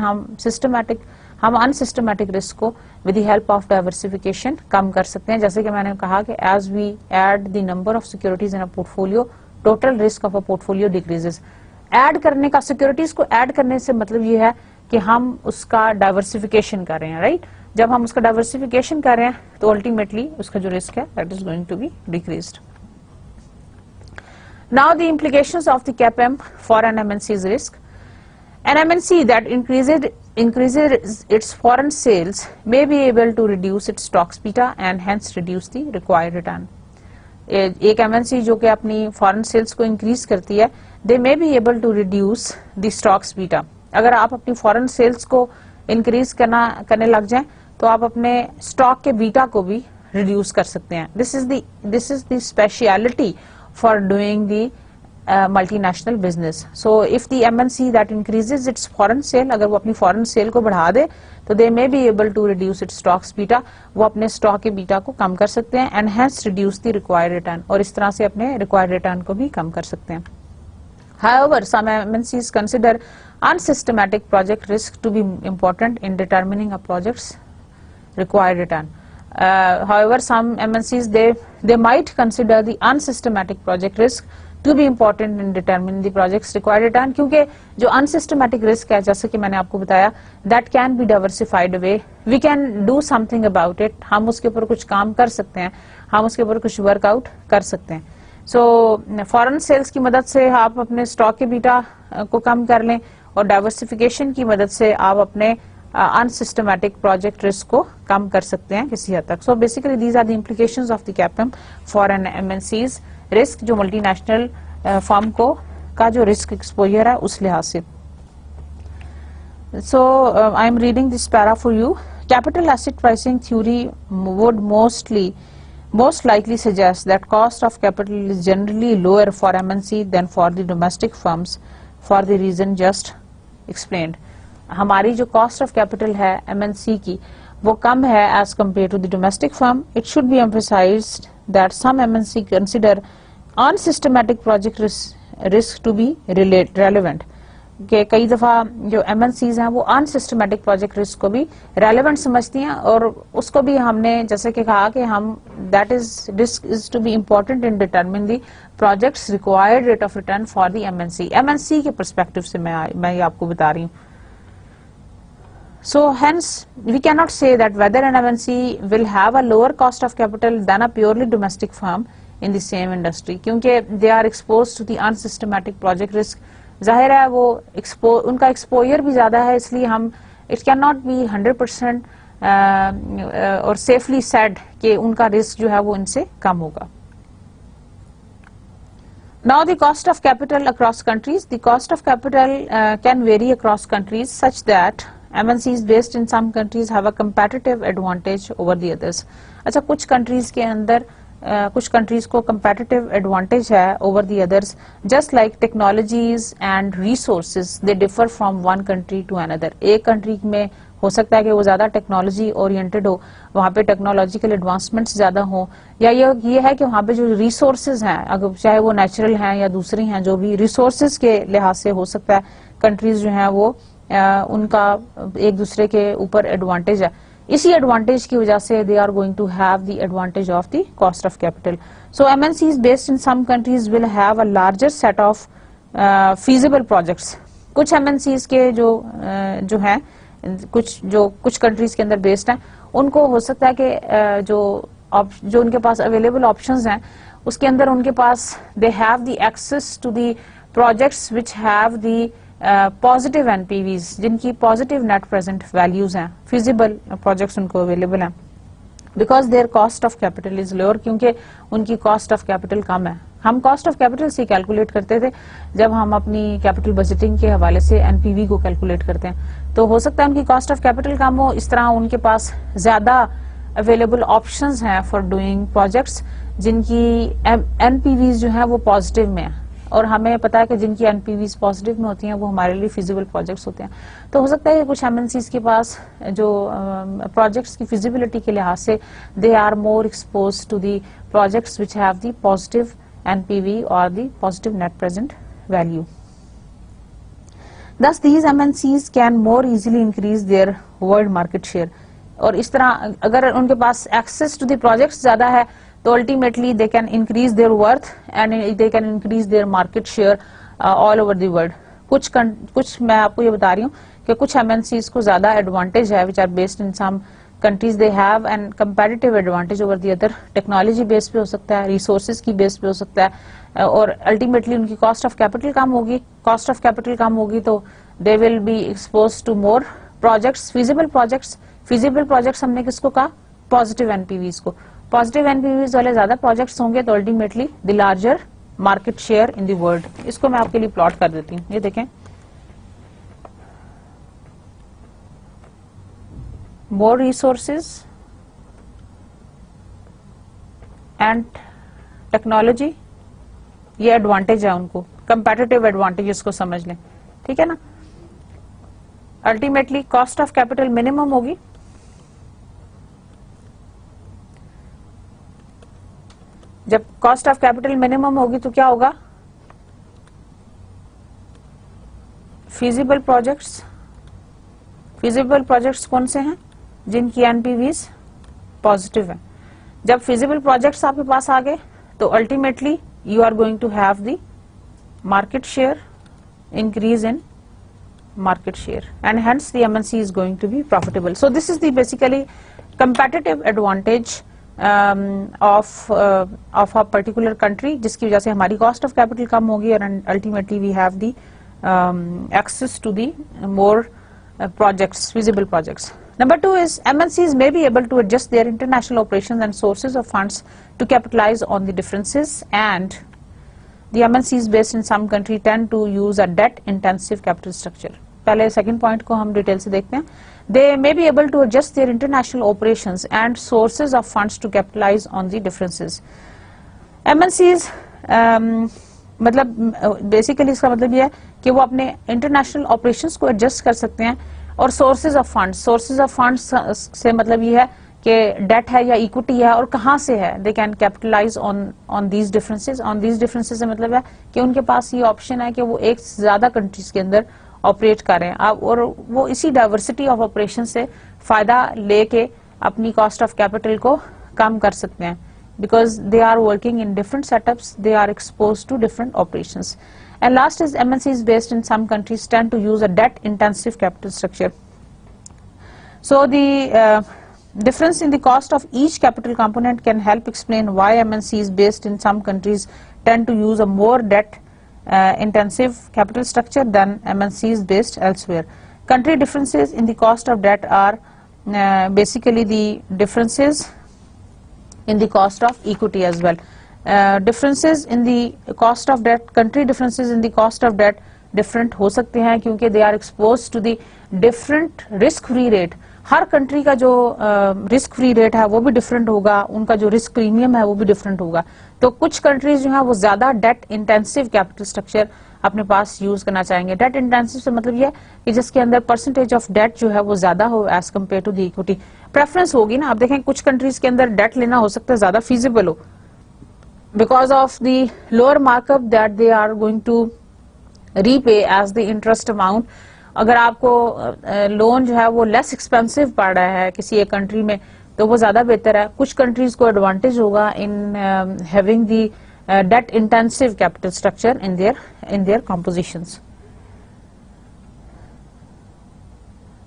हम unsystematic risk को with the help of diversification कम कर सकते हैं. जैसे कि मैंने कहा कि as we add the number of securities in a portfolio, total risk of a portfolio decreases. Add करने का, सिक्योरिटीज को ऐड करने से मतलब ये है कि हम उसका डाइवर्सिफिकेशन कर रहे हैं, राइट. जब हम उसका डाइवर्सिफिकेशन कर रहे हैं तो अल्टीमेटली उसका जो रिस्क है that is going to be decreased. Now the implications of the CAPM for an MNC's risk. An MNC that increases its foreign sales may be able to reduce its stocks beta and hence reduce the required return. एक MNC जो कि अपनी foreign sales को increase करती है, they may be able to reduce the stocks beta. अगर आप अपनी फॉरेन सेल्स को इंक्रीज करने लग जाएं तो आप अपने स्टॉक के बीटा को भी रिड्यूस कर सकते हैं. This is the speciality for doing the multinational business. So if the MNC that increases its foreign sale, अगर वो अपनी फॉरेन सेल को बढ़ा दे तो they may be able to reduce its stocks beta, वो अपने स्टॉक के बीटा को कम कर सकते हैं, and hence reduce the required return, और इस तरह से अपने रिक्वायर्ड रिटर्न को भी कम कर सकते हैं. However, some MNCs consider unsystematic project risk to be important in determining a project's required return. However, some MNCs they might consider the unsystematic project risk to be important in determining the project's required return, क्योंकि जो unsystematic risk है, जैसे कि मैंने आपको बताया, that can be diversified away. We can do something about it. हम उसके ऊपर कुछ काम कर सकते हैं, हम उसके ऊपर कुछ वर्कआउट कर सकते हैं. सो फॉरेन सेल्स की मदद से आप अपने स्टॉक के बीटा को कम कर लें, और डाइवर्सिफिकेशन की मदद से आप अपने अनसिस्टमैटिक प्रोजेक्ट रिस्क को कम कर सकते हैं किसी हद तक. So basically these are the implications of the CAPM for an MNC's risk, जो मल्टीनेशनल फर्म को का जो रिस्क एक्सपोजर है उस लिहाज से. So I am reading this para for you. Capital asset pricing theory would most likely suggests that cost of capital is generally lower for MNC than for the domestic firms for the reason just explained. हमारी जो cost of capital है MNC की वो कम है as compared to the domestic firm. It should be emphasized that some MNC consider unsystematic project risk to be relevant. कि कई दफा जो MNCs हैं वो अनसिस्टमेटिक प्रोजेक्ट रिस्क को भी रेलेवेंट समझती हैं, और उसको भी हमने जैसे कि कहा कि हम that is risk is to be important in determine the projects required rate of return for the MNC के परस्पेक्टिव से मैं ये आपको बता रही हूँ. So hence we can not say that whether an MNC will have a lower cost of capital than a purely domestic firm in the same industry, क्योंकि they are expose to the unsystematic project risk. जाहिर है वो उनका exposure भी ज्यादा है, इसलिए हम इट कैन नॉट बी 100% और सेफली सेड कि उनका रिस्क जो है वो इनसे कम होगा. Now the cost of capital across countries. The cost of capital can vary across countries such that MNCs based in some countries have a competitive advantage over the others. अच्छा, कुछ countries के अंदर कुछ कंट्रीज को competitive advantage है over the others, just like technologies and resources they differ from one country to another. एक country में हो सकता है कि वो ज्यादा टेक्नोलॉजी ओरिएंटेड हो, वहाँ पे टेक्नोलॉजिकल एडवांसमेंट्स ज्यादा हो, या ये है कि वहाँ पे जो रिसोर्सेज हैं, अगर चाहे वो नेचुरल हैं या दूसरी हैं, जो भी रिसोर्सेज के लिहाज से हो सकता है कंट्रीज जो हैं वो उनका एक दूसरे के ऊपर एडवांटेज है. इसी एडवांटेज की वजह से they are going to have the advantage of the cost of capital. So MNCs based in some countries will have a larger set of feasible projects. कुछ MNCs के जो हैं कुछ कंट्रीज के अंदर बेस्ड हैं, उनको हो सकता है कि जो उनके पास अवेलेबल ऑप्शंस हैं उसके अंदर उनके पास they have the access to the projects which have the positive NPVs, जिनकी पॉजिटिव नेट प्रेजेंट वैल्यूज हैं, फिजिबल प्रोजेक्ट्स उनको अवेलेबल हैं, because their cost of capital is lower, क्योंकि उनकी कॉस्ट ऑफ कैपिटल कम है. हम कॉस्ट ऑफ कैपिटल से कैलकुलेट करते थे जब हम अपनी कैपिटल बजटिंग के हवाले से NPV को कैलकुलेट करते हैं, तो हो सकता है उनकी कॉस्ट ऑफ कैपिटल कम हो, इस तरह उनके पास ज्यादा अवेलेबल ऑप्शंस हैं फॉर डूइंग प्रोजेक्ट्स जिनकी NPVs जो है वो पॉजिटिव में है, और हमें पता है कि जिनकी एनपीवीज पॉजिटिव में होती हैं वो हमारे लिए फिजिबल प्रोजेक्ट्स होते हैं। तो हो सकता है कि कुछ एमएनसीज के पास जो प्रोजेक्ट्स की फिजिबिलिटी के लिहाज से they are more expose to the projects which have the positive NPV और the positive net present value. Thus, these MNCs can more easily increase their world market share. और इस तरह अगर उनके पास access to the projects ज्यादा है तो ultimately they can increase their worth and they can increase their market share all over the world. कुछ मैं आपको ये बता रही हूँ कि कुछ MNCs को ज्यादा advantage है which are based in some countries they have and competitive advantage over the other. Technology base पे हो सकता है, रिसोर्सेज की बेस पे हो सकता है और अल्टीमेटली उनकी कॉस्ट ऑफ कैपिटल कम होगी। कॉस्ट ऑफ कैपिटल कम होगी तो they will be expose to more projects, feasible projects. Feasible projects हमने किसको कहा? पॉजिटिव एनपीवीज को। पॉजिटिव एनपीवीज वाले ज्यादा प्रोजेक्ट्स होंगे तो ultimately the larger market share in the world. इसको मैं आपके लिए प्लॉट कर देती हूँ, ये देखें। more resources and technology, ये एडवांटेज है उनको, कंपैटिटिव एडवांटेज इसको समझ लें, ठीक है ना। Ultimately cost of capital minimum होगी, जब कॉस्ट ऑफ कैपिटल मिनिमम होगी तो क्या होगा? Feasible projects. फिजिबल प्रोजेक्ट्स कौन से हैं? जिनकी एनपीवीज पॉजिटिव है। जब फिजिबल प्रोजेक्ट्स आपके पास आ गए तो ultimately you are going to have the market share, increase in market share, and hence the MNC is going to be profitable. So this is the basically competitive advantage of a particular country, जिसकी वजह से हमारी cost of capital कम होगी and ultimately we have the access to the more projects, feasible projects. Number two is MNCs may be able to adjust their international operations and sources of funds to capitalize on the differences, and the MNCs based in some country tend to use a debt intensive capital structure. पहले second point को हम detail से देखते हैं. They may be able to adjust their international operations and sources of funds to capitalize on the differences. MNCs मतलब basically इसका मतलब ये है कि वो अपने इंटरनेशनल ऑपरेशंस को एडजस्ट कर सकते हैं, और सोर्सेज ऑफ फंड्स से मतलब ये है कि डेट है या इक्विटी है और कहाँ से है. They can capitalize on these differences से मतलब है कि उनके पास ये ऑप्शन है कि वो एक से ज्यादा कंट्रीज के अंदर ऑपरेट करें और वो इसी डाइवर्सिटी ऑफ ऑपरेशन से फायदा लेके अपनी कॉस्ट ऑफ कैपिटल को कम कर सकते हैं, because they are working in different setups, they are exposed to different operations. And last is MNCs based in some countries tend to use a debt intensive capital structure. So the difference in the cost of each capital component can help explain why MNCs based in some countries tend to use a more debt intensive capital structure than MNCs based elsewhere. Country differences in the cost of debt are basically the differences in the cost of equity as well. Differences in the cost of debt, country differences in the cost of debt different हो सकते हैं क्योंकि they are exposed to the different risk free rate. Her country का जो risk free rate है वो भी different होगा, उनका जो रिस्क प्रीमियम है वो भी डिफरेंट होगा. तो कुछ कंट्रीज जो है वो ज्यादा डेट इंटेंसिव कैपिटल स्ट्रक्चर अपने पास यूज करना चाहेंगे. डेट इंटेंसिव से मतलब ये कि जिसके अंदर परसेंटेज ऑफ डेट जो है वो ज्यादा हो as compare to the equity. Preference होगी ना. आप देखें कुछ कंट्रीज के अंदर डेट लेना हो सकता है ज्यादा फीजिबल हो because of the lower markup that they are going to repay as the interest amount. अगर आपको लोन जो है वो लेस एक्सपेंसिव पड़ रहा है किसी एक कंट्री में तो वो ज्यादा बेहतर है. कुछ कंट्रीज को एडवांटेज होगा in having the debt intensive capital structure in their compositions.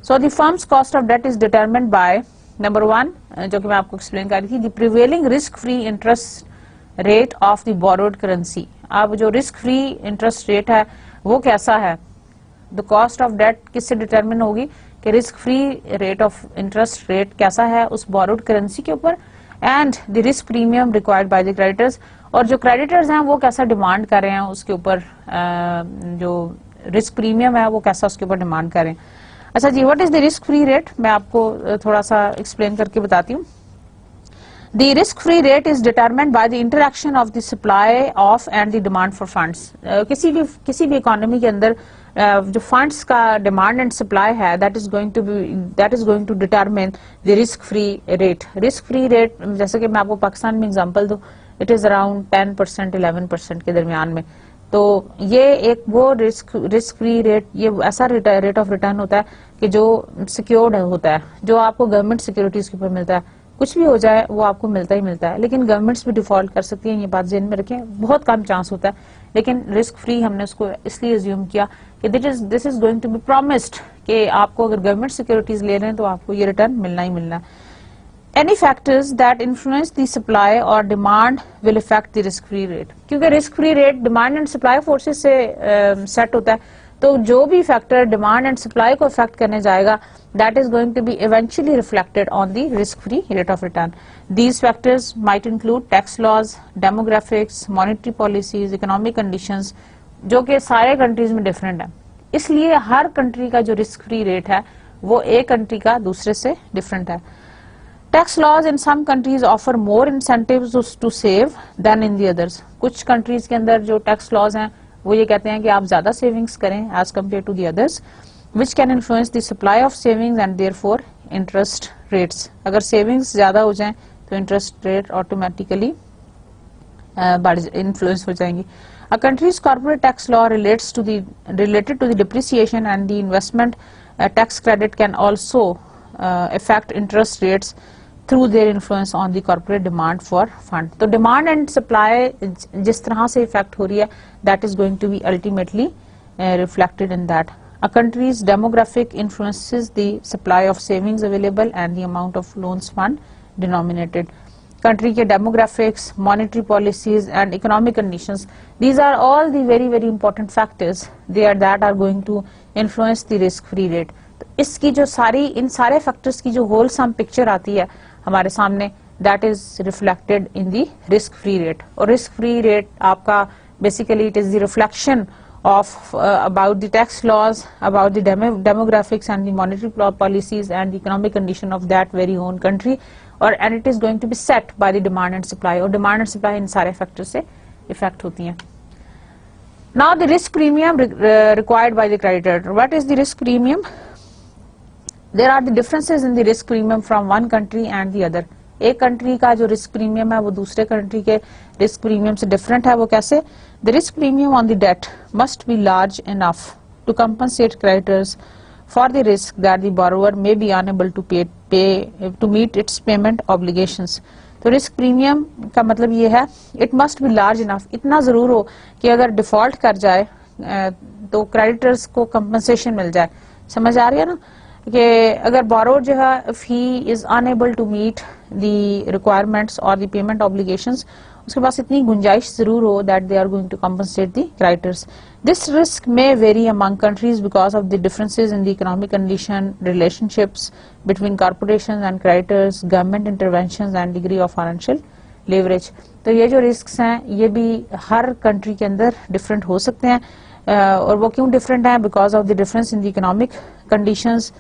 So the firm's cost of debt is determined by number one, जो कि मैं आपको explain कर रही थी, the prevailing risk free interest rate of the borrowed currency. अब जो risk free interest rate है वो कैसा है? The cost of debt किससे determine होगी कि risk free rate of interest rate कैसा है उस borrowed currency के ऊपर, and the risk premium required by the creditors, और जो क्रेडिटर्स हैं वो कैसा डिमांड कर रहे हैं उसके ऊपर, जो रिस्क प्रीमियम है वो कैसा उसके ऊपर डिमांड कर रहे हैं. अच्छा जी, what is the risk free rate? मैं आपको थोड़ा सा एक्सप्लेन करके बताती हूँ. The risk-free rate is determined by the interaction of the supply of and the demand for funds. किसी भी इकोनॉमी के अंदर जो फंड्स का डिमांड एंड सप्लाई है that is going to determine the risk-free rate. Risk-free rate जैसे कि मैं आपको पाकिस्तान में एग्जांपल दूं, it is around 10% 11% के दरमियान में. तो ये एक वो रिस्क फ्री रेट, ये ऐसा रेट ऑफ रिटर्न होता है कि जो सिक्योर्ड होता है, जो आपको गवर्नमेंट सिक्योरिटीज के ऊपर मिलता है. कुछ भी हो जाए वो आपको मिलता ही मिलता है, लेकिन गवर्नमेंट्स भी डिफॉल्ट कर सकती हैं, ये बात ध्यान में रखें, बहुत कम चांस होता है. लेकिन रिस्क फ्री हमने उसको इसलिए अज्यूम किया कि this is going to be promised कि आपको अगर गवर्नमेंट सिक्योरिटीज ले रहे हैं तो आपको ये रिटर्न मिलना ही मिलना है. Any factors that influence the supply or demand will affect the risk-free rate. क्योंकि risk-free rate demand and supply forces से set होता है, तो जो भी factor demand and supply को affect करने जाएगा, that is going to be eventually reflected on the risk-free rate of return. These factors might include tax laws, demographics, monetary policies, economic conditions, जो कि सारे countries में different है. इसलिए हर country का जो risk-free rate है, वो एक country का दूसरे से different है. Tax laws in some countries offer more incentives to save than in the others. कुछ countries के अंदर जो tax laws हैं वो ये कहते हैं कि आप ज्यादा savings करें as compared to the others, which can influence the supply of savings and therefore interest rates. अगर savings ज्यादा हो जाएं तो interest rate automatically influence हो जाएंगी. A country's corporate tax law related to the depreciation and the investment tax credit can also affect interest rates through their influence on the corporate demand for fund. तो demand and supply जिस तरह से affect हो रही है, that is going to be ultimately reflected in that. A country's demographic influences the supply of savings available and the amount of loans fund denominated. Country के demographics, monetary policies and economic conditions, these are all the very very important factors that are going to influence the risk-free rate. इसकी जो इन सारे factors की जो whole सम picture आती है हमारे सामने, that is reflected in the risk free rate. और रिस्क फ्री रेट आपका basically it is the reflection of about the tax laws, about the demographics and the monetary policies and the economic condition of that very own country, और and it is going to be set by the demand and supply. और demand and supply इन सारे factor से effect होती हैं. Now the risk premium required by the creditor. What is the risk premium? There are the differences in the risk premium from one country and the other. एक country का जो risk premium है वो दूसरे country के risk premium से different है. वो कैसे? The risk premium on the debt must be large enough to compensate creditors for the risk that the borrower may be unable to pay to meet its payment obligations. तो risk premium का मतलब ये है, it must be large enough, इतना जरूर हो कि अगर डिफॉल्ट कर जाए तो क्रेडिटर्स को कंपनसेशन मिल जाए. समझ आ रही है ना कि अगर बोरोवर जो है if he is unable to meet the requirements or the payment obligations, उसके पास इतनी गुंजाइश जरूर हो that they are going to compensate the creditors. This risk may vary among countries because of the differences in the economic condition, relationships between corporations and creditors, government interventions and degree of financial leverage. तो ये जो risks हैं ये भी हर country के अंदर different हो सकते हैं. और वो क्यों different हैं? Because of the difference in the economic conditions,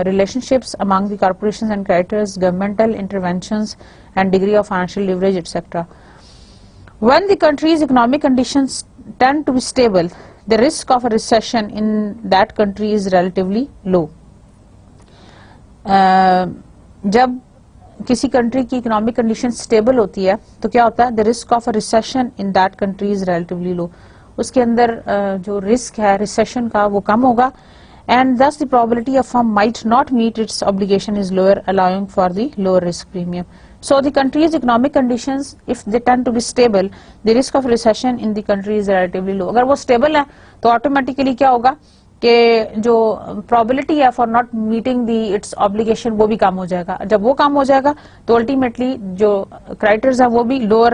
relationships among the corporations and creditors, governmental interventions and degree of financial leverage, etc. When the country's economic conditions tend to be stable, the risk of a recession in that country is relatively low. जब किसी country की economic condition stable होती है तो क्या होता है? The risk of a recession in that country is relatively low. उसके अंदर जो रिस्क है रिसेशन का वो कम होगा, and thus the probability a firm might not meet its obligation is lower, allowing for the lower risk premium. So the country's economic conditions, if they tend to be stable, the risk of recession in the country is relatively low. अगर वो stable है तो automatically क्या होगा कि जो probability है for not meeting its obligation वो भी कम हो जाएगा. जब वो कम हो जाएगा तो ultimately जो creditors है वो भी lower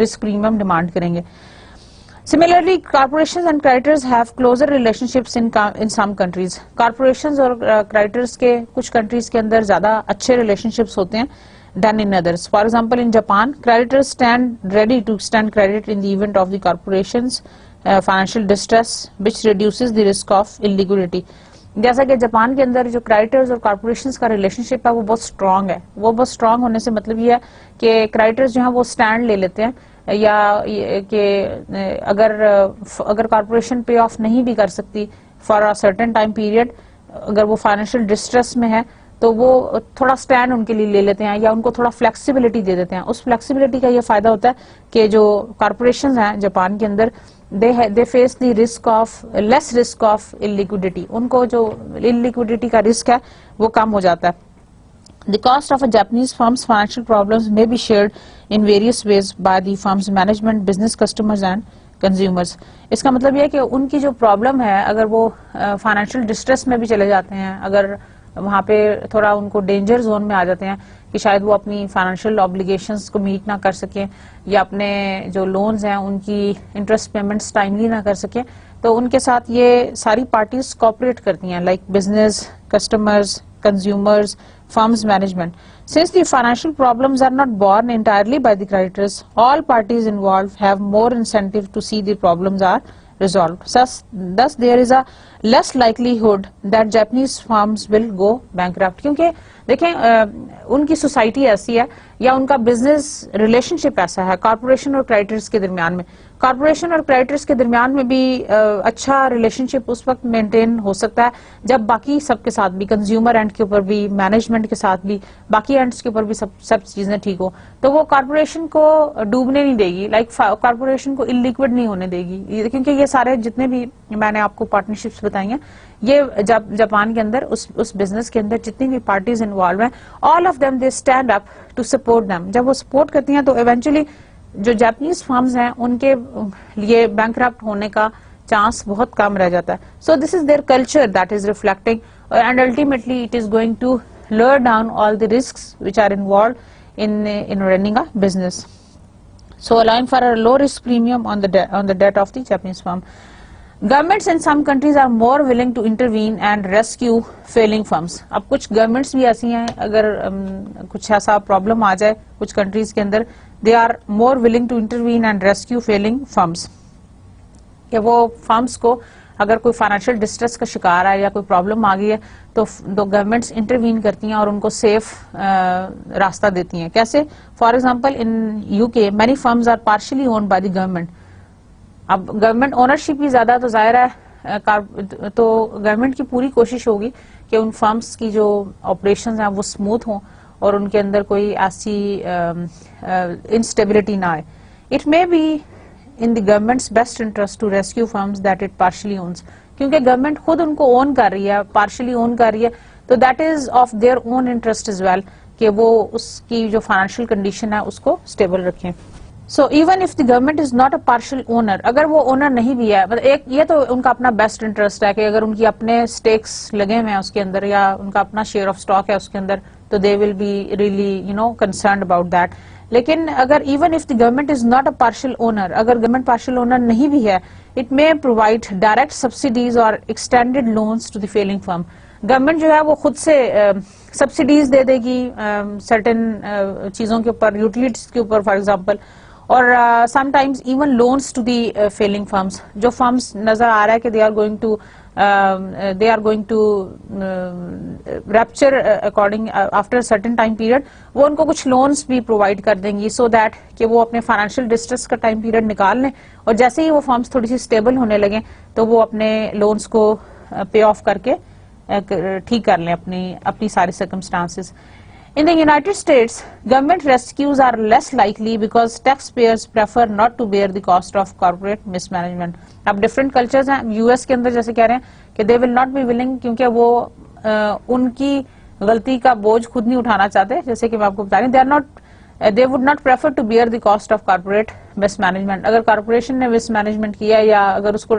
risk premium demand करेंगे. Similarly, corporations and creditors have closer relationships in some countries. Corporations और creditors के कुछ countries के अंदर ज़्यादा अच्छे relationships होते हैं than in others. For example, in Japan, creditors stand ready to extend credit in the event of the corporation's financial distress, which reduces the risk of illiquidity. जैसा कि जापान के अंदर जो क्रेडिटर्स और कॉर्पोरेशंस का relationship है वो बहुत स्ट्रांग है। वो बहुत स्ट्रांग होने से मतलब ये है कि क्रेडिटर्स जो है वो स्टैंड ले लेते हैं, या कि अगर कॉर्पोरेशन पे ऑफ नहीं भी कर सकती for a certain time period, अगर वो फाइनेंशियल डिस्ट्रेस में है तो वो थोड़ा स्टैंड उनके लिए ले लेते हैं या उनको थोड़ा फ्लेक्सिबिलिटी दे देते हैं। उस फ्लेक्सिबिलिटी का ये फायदा होता है कि जो कॉर्पोरेशन हैं जापान के अंदर, they face the risk of less risk of illiquidity, उनको जो इलिक्विडिटी का रिस्क है वो कम हो जाता है। The cost of a Japanese firm's financial problems may be shared in various ways by the firm's management, business customers and consumers. इसका मतलब यह है कि उनकी जो प्रॉब्लम है, अगर वो फाइनेंशियल डिस्ट्रेस में भी चले जाते हैं, अगर वहां पे थोड़ा उनको डेंजर जोन में आ जाते हैं कि शायद वो अपनी फाइनेंशियल ऑब्लिगेशंस को मीट ना कर सकें या अपने जो लोन्स हैं उनकी इंटरेस्ट पेमेंट्स टाइमली ना कर सकें, तो उनके साथ ये सारी पार्टीज कोऑपरेट करती हैं, like business, customers, consumers, firms management. Since the financial problems are not borne entirely by the creditors, all parties involved have more incentive to see the problems are resolved. Thus there is a less likelihood that Japanese firms will go bankrupt. क्योंकि देखें उनकी society ऐसी है या उनका business relationship ऐसा है corporation और क्रेडिटर्स के दरमियान में। कॉर्पोरेशन और क्रेडिटर्स के दरमियान में भी अच्छा रिलेशनशिप उस वक्त मेंटेन हो सकता है जब बाकी सबके साथ भी, कंज्यूमर एंड के ऊपर भी, मैनेजमेंट के साथ भी, बाकी एंड्स के ऊपर भी सब चीजें ठीक हो, तो वो कॉर्पोरेशन को डूबने नहीं देगी, लाइक कॉर्पोरेशन को इलिक्विड नहीं होने देगी। क्योंकि ये सारे जितने भी मैंने आपको पार्टनरशिप्स बताई हैं, ये जब जापान के अंदर उस बिजनेस के अंदर जितनी भी पार्टीज इन्वॉल्व हैं, all of them they stand up to support them. जब वो सपोर्ट करती हैं तो इवेंचुअली जो जापानीज फर्म्स हैं उनके लिए बैंकरप्ट होने का चांस बहुत कम रह जाता है। So this is their culture that is reflecting and ultimately it is going to lower down all the risks which are involved in running a business. So allowing for a low risk premium on the debt of the Japanese firm. Governments in some countries are more willing to intervene and rescue failing firms. अब कुछ governments भी ऐसी हैं, अगर कुछ ऐसा problem आ जाए कुछ countries के अंदर, they are more willing to intervene and rescue failing firms. कि वो firms को अगर कोई फाइनेंशियल डिस्ट्रेस का शिकार है या कोई प्रॉब्लम आ गई है तो गवर्नमेंट्स इंटरवीन करती हैं और उनको सेफ रास्ता देती हैं। कैसे? For example in UK many firms are partially owned by the government. अब गवर्नमेंट ओनरशिप ही ज्यादा, तो जाहिर है तो गवर्नमेंट की पूरी कोशिश होगी कि उन फर्म्स की जो ऑपरेशंस हैं वो स्मूथ हों और उनके अंदर कोई ऐसी इंस्टेबिलिटी ना आए। It may be in the government's best interest to rescue firms that it partially owns, क्योंकि गवर्नमेंट खुद उनको ओन कर रही है, पार्शियली ओन कर रही है, तो that is of their own interest as well कि वो उसकी जो फाइनेंशियल कंडीशन है उसको स्टेबल रखें। So even if the government is not a partial owner, अगर वो ओनर नहीं भी है, मतलब एक ये तो उनका अपना बेस्ट इंटरेस्ट है कि अगर उनकी अपने स्टेक्स लगे हुए हैं उसके अंदर या उनका अपना शेयर ऑफ स्टॉक है उसके अंदर, तो they will be really concerned about that. लेकिन अगर even if the government is not a partial owner, अगर गवर्नमेंट पार्शियल ओनर नहीं भी है, it may provide direct subsidies और extended loans to the failing firm. Government जो है वो खुद से सब्सिडीज दे देगी सर्टेन चीजों के ऊपर, यूटिलिटीज के ऊपर फॉर एग्जांपल, और sometimes even loans to the failing firms. जो फर्म्स नजर आ रहा है कि they are going to rupture according after certain time period, वो उनको कुछ लोन्स भी प्रोवाइड कर देंगी सो दैट कि वो अपने फाइनेंशियल डिस्ट्रेस का टाइम पीरियड निकाल लें और जैसे ही वो फर्म्स थोड़ी सी स्टेबल होने लगे तो वो अपने लोन्स को पे ऑफ करके ठीक कर लें अपनी सारी circumstances. In the United States, government rescues are less likely because taxpayers prefer not to bear the cost of corporate mismanagement. अब different cultures हैं, US के अंदर जैसे कह रहे हैं कि they will not be willing, क्योंकि वो उनकी गलती का बोझ खुद नहीं उठाना चाहते, जैसे कि मैं आपको बता रही हूँ, they would not prefer to bear the cost of corporate mismanagement. अगर कॉर्पोरेशन ने mismanagement किया या अगर उसको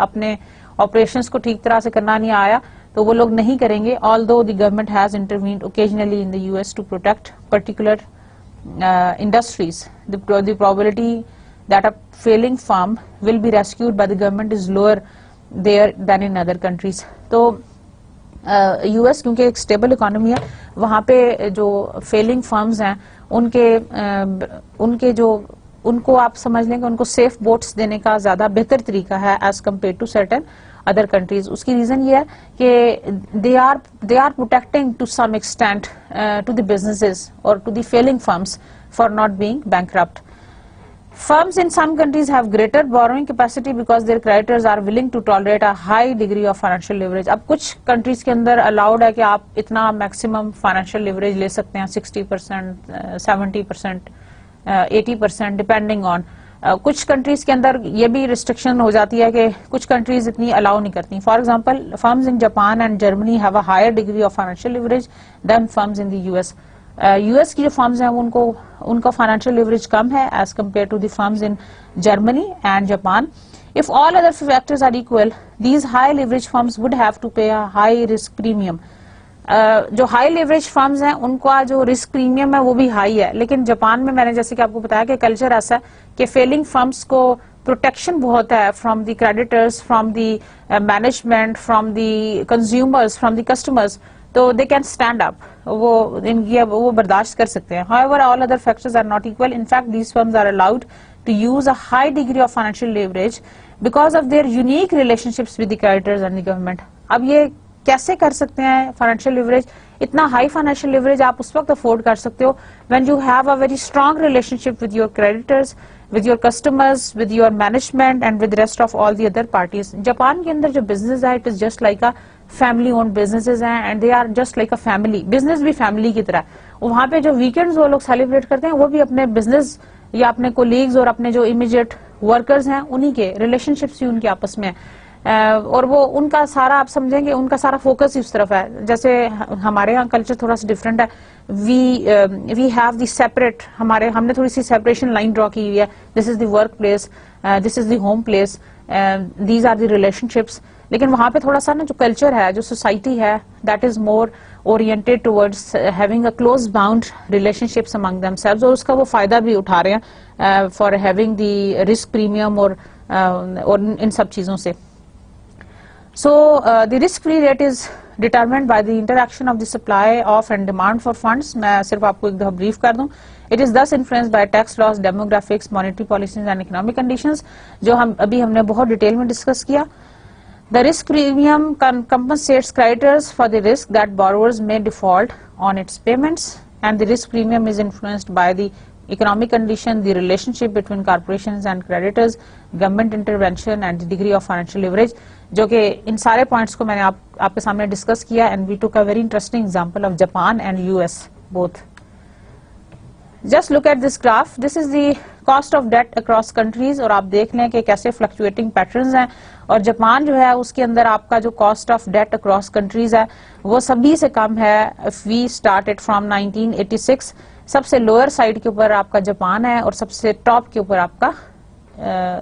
अपने operations को ठीक तरह से करना नहीं आया तो वो लोग नहीं करेंगे, although the government has intervened occasionally in the US to protect particular industries. The probability that a failing firm will be rescued by the government is lower there than in other countries. तो US क्योंकि एक stable economy है, वहाँ पे जो Fehling firms हैं उनको आप समझ लें कि उनको सेफ बोट्स देने का ज्यादा बेहतर तरीका है as compare to certain other countries. उसकी reason ये है कि they are protecting to some extent to the businesses or to the failing firms for not being bankrupt. Firms in some countries have greater borrowing capacity because their creditors are willing to tolerate a high degree of financial leverage. अब कुछ countries के अंदर allowed है कि आप इतना maximum financial leverage ले सकते हैं 60%, 70%, 80% depending on. कुछ countries के अंदर ये भी restriction हो जाती है कि कुछ countries इतनी allow नहीं करती. For example, firms in Japan and Germany have a higher degree of financial leverage than firms in the US. US की जो फर्म्स हैं उनका फाइनेंशियल लिवरेज कम है as compare to the firms in Germany and Japan. If all other factors are equal, these high leverage firms would have to pay a high risk premium. जो high leverage firms हैं उनका जो risk premium है वो भी high है, लेकिन Japan में मैंने जैसे कि आपको बताया कि कल्चर ऐसा है कि फेलिंग फर्म्स को प्रोटेक्शन बहुत है from the creditors, from the management, from the consumers, from the customers, तो दे कैन स्टैंड अप, वो बर्दाश्त कर सकते हैं. However, all other factors are not equal. In fact, these firms are allowed to use a high degree of financial leverage because of their unique relationships with the creditors and the government. अब ये कैसे कर सकते हैं financial leverage? इतना high financial leverage आप उस वक्त अफोर्ड कर सकते हो when you have a very strong relationship with your creditors, with your customers, with your management and with rest of all the other parties. Japan के अंदर जो बिजनेस है, it is just like a family owned businesses हैं and they are just like a family. Business भी family की तरह. वहाँ पे जो वीकेंड्स वो लोग सेलिब्रेट करते हैं वो भी अपने बिजनेस या अपने कोलीग्स और अपने जो इमीडिएट वर्कर्स हैं उन्हीं के रिलेशनशिप्स ही उनके आपस में और वो उनका सारा आप समझेंगे उनका सारा फोकस ही उस तरफ है. जैसे हमारे यहाँ कल्चर थोड़ा सा डिफरेंट है. वी हैव दी सेपरेट, हमने थोड़ी सी सेपरेशन लाइन ड्रॉ की हुई है. This is the work place, this is the home place, these are the relationships. लेकिन वहां पे थोड़ा सा ना जो कल्चर है, जो सोसाइटी है, that is more oriented towards having a close bound relationships among themselves, और उसका वो फायदा भी उठा रहे हैं for having the risk premium और इन सब चीजों से. So the risk-free rate is determined by the interaction of the supply of and demand for funds. मैं सिर्फ आपको एक दफा ब्रीफ कर दूं. It is thus influenced by tax laws, demographics, monetary policies and economic conditions, जो हमने बहुत डिटेल में डिस्कस किया. The risk premium compensates creditors for the risk that borrowers may default on its payments, and the risk premium is influenced by the economic condition, the relationship between corporations and creditors, government intervention and the degree of financial leverage. जो कि इन सारे points को मैंने आपके सामने discuss किया and we took a very interesting example of Japan and US both. Just look at this graph. This is the cost of debt across countries, और आप देख लें कि कैसे फ्लक्चुएटिंग पैटर्न्स हैं. और जापान जो है उसके अंदर आपका जो cost of debt across countries है वो सभी से कम है. इफ वी स्टार्टेड फ्रॉम 1986, सबसे लोअर साइड के ऊपर आपका जापान है और सबसे टॉप के ऊपर आपका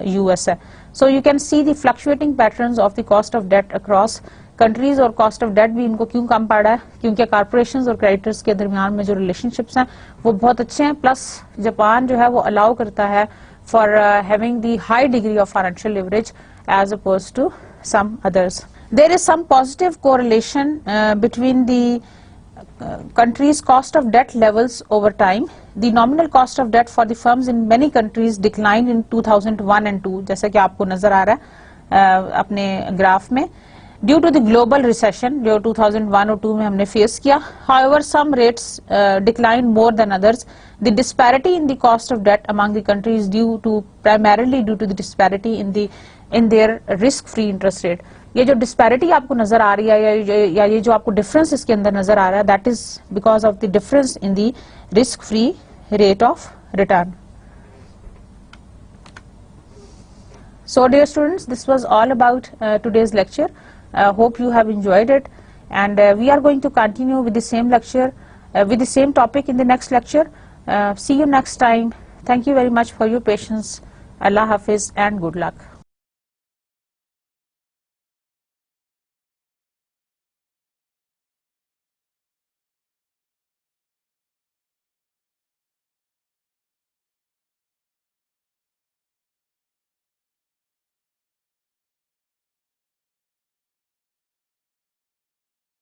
यूएस है. So you can see the fluctuating patterns of the cost of debt across countries, और cost of debt भी इनको क्यों कम पड़ रहा है? क्योंकि corporations और creditors के दरमियान में जो relationships हैं वो बहुत अच्छे हैं. प्लस जापान जो है वो allow करता है for having the high degree of financial leverage as opposed to some others. There is some positive correlation between the countries' cost of debt levels over time. The nominal cost of debt for the firms in many countries declined in 2001 and 2, जैसा कि आपको नजर आ रहा है अपने graph में, due to the global recession जो 2001 और 2 में हमने फेस किया. However, some rates declined more than others. The disparity in the cost of debt among the countries primarily due to the disparity in their risk-free interest rate. ये जो disparity आपको नजर आ रही है या ये जो आपको डिफरेंस इसके अंदर नजर आ रहा है, that is because of the difference in the risk free rate of return. So dear students, this was all about today's lecture. Hope you have enjoyed it, and we are going to continue with the same lecture with the same topic in the next lecture. See you next time. Thank you very much for your patience. Allah Hafiz and good luck.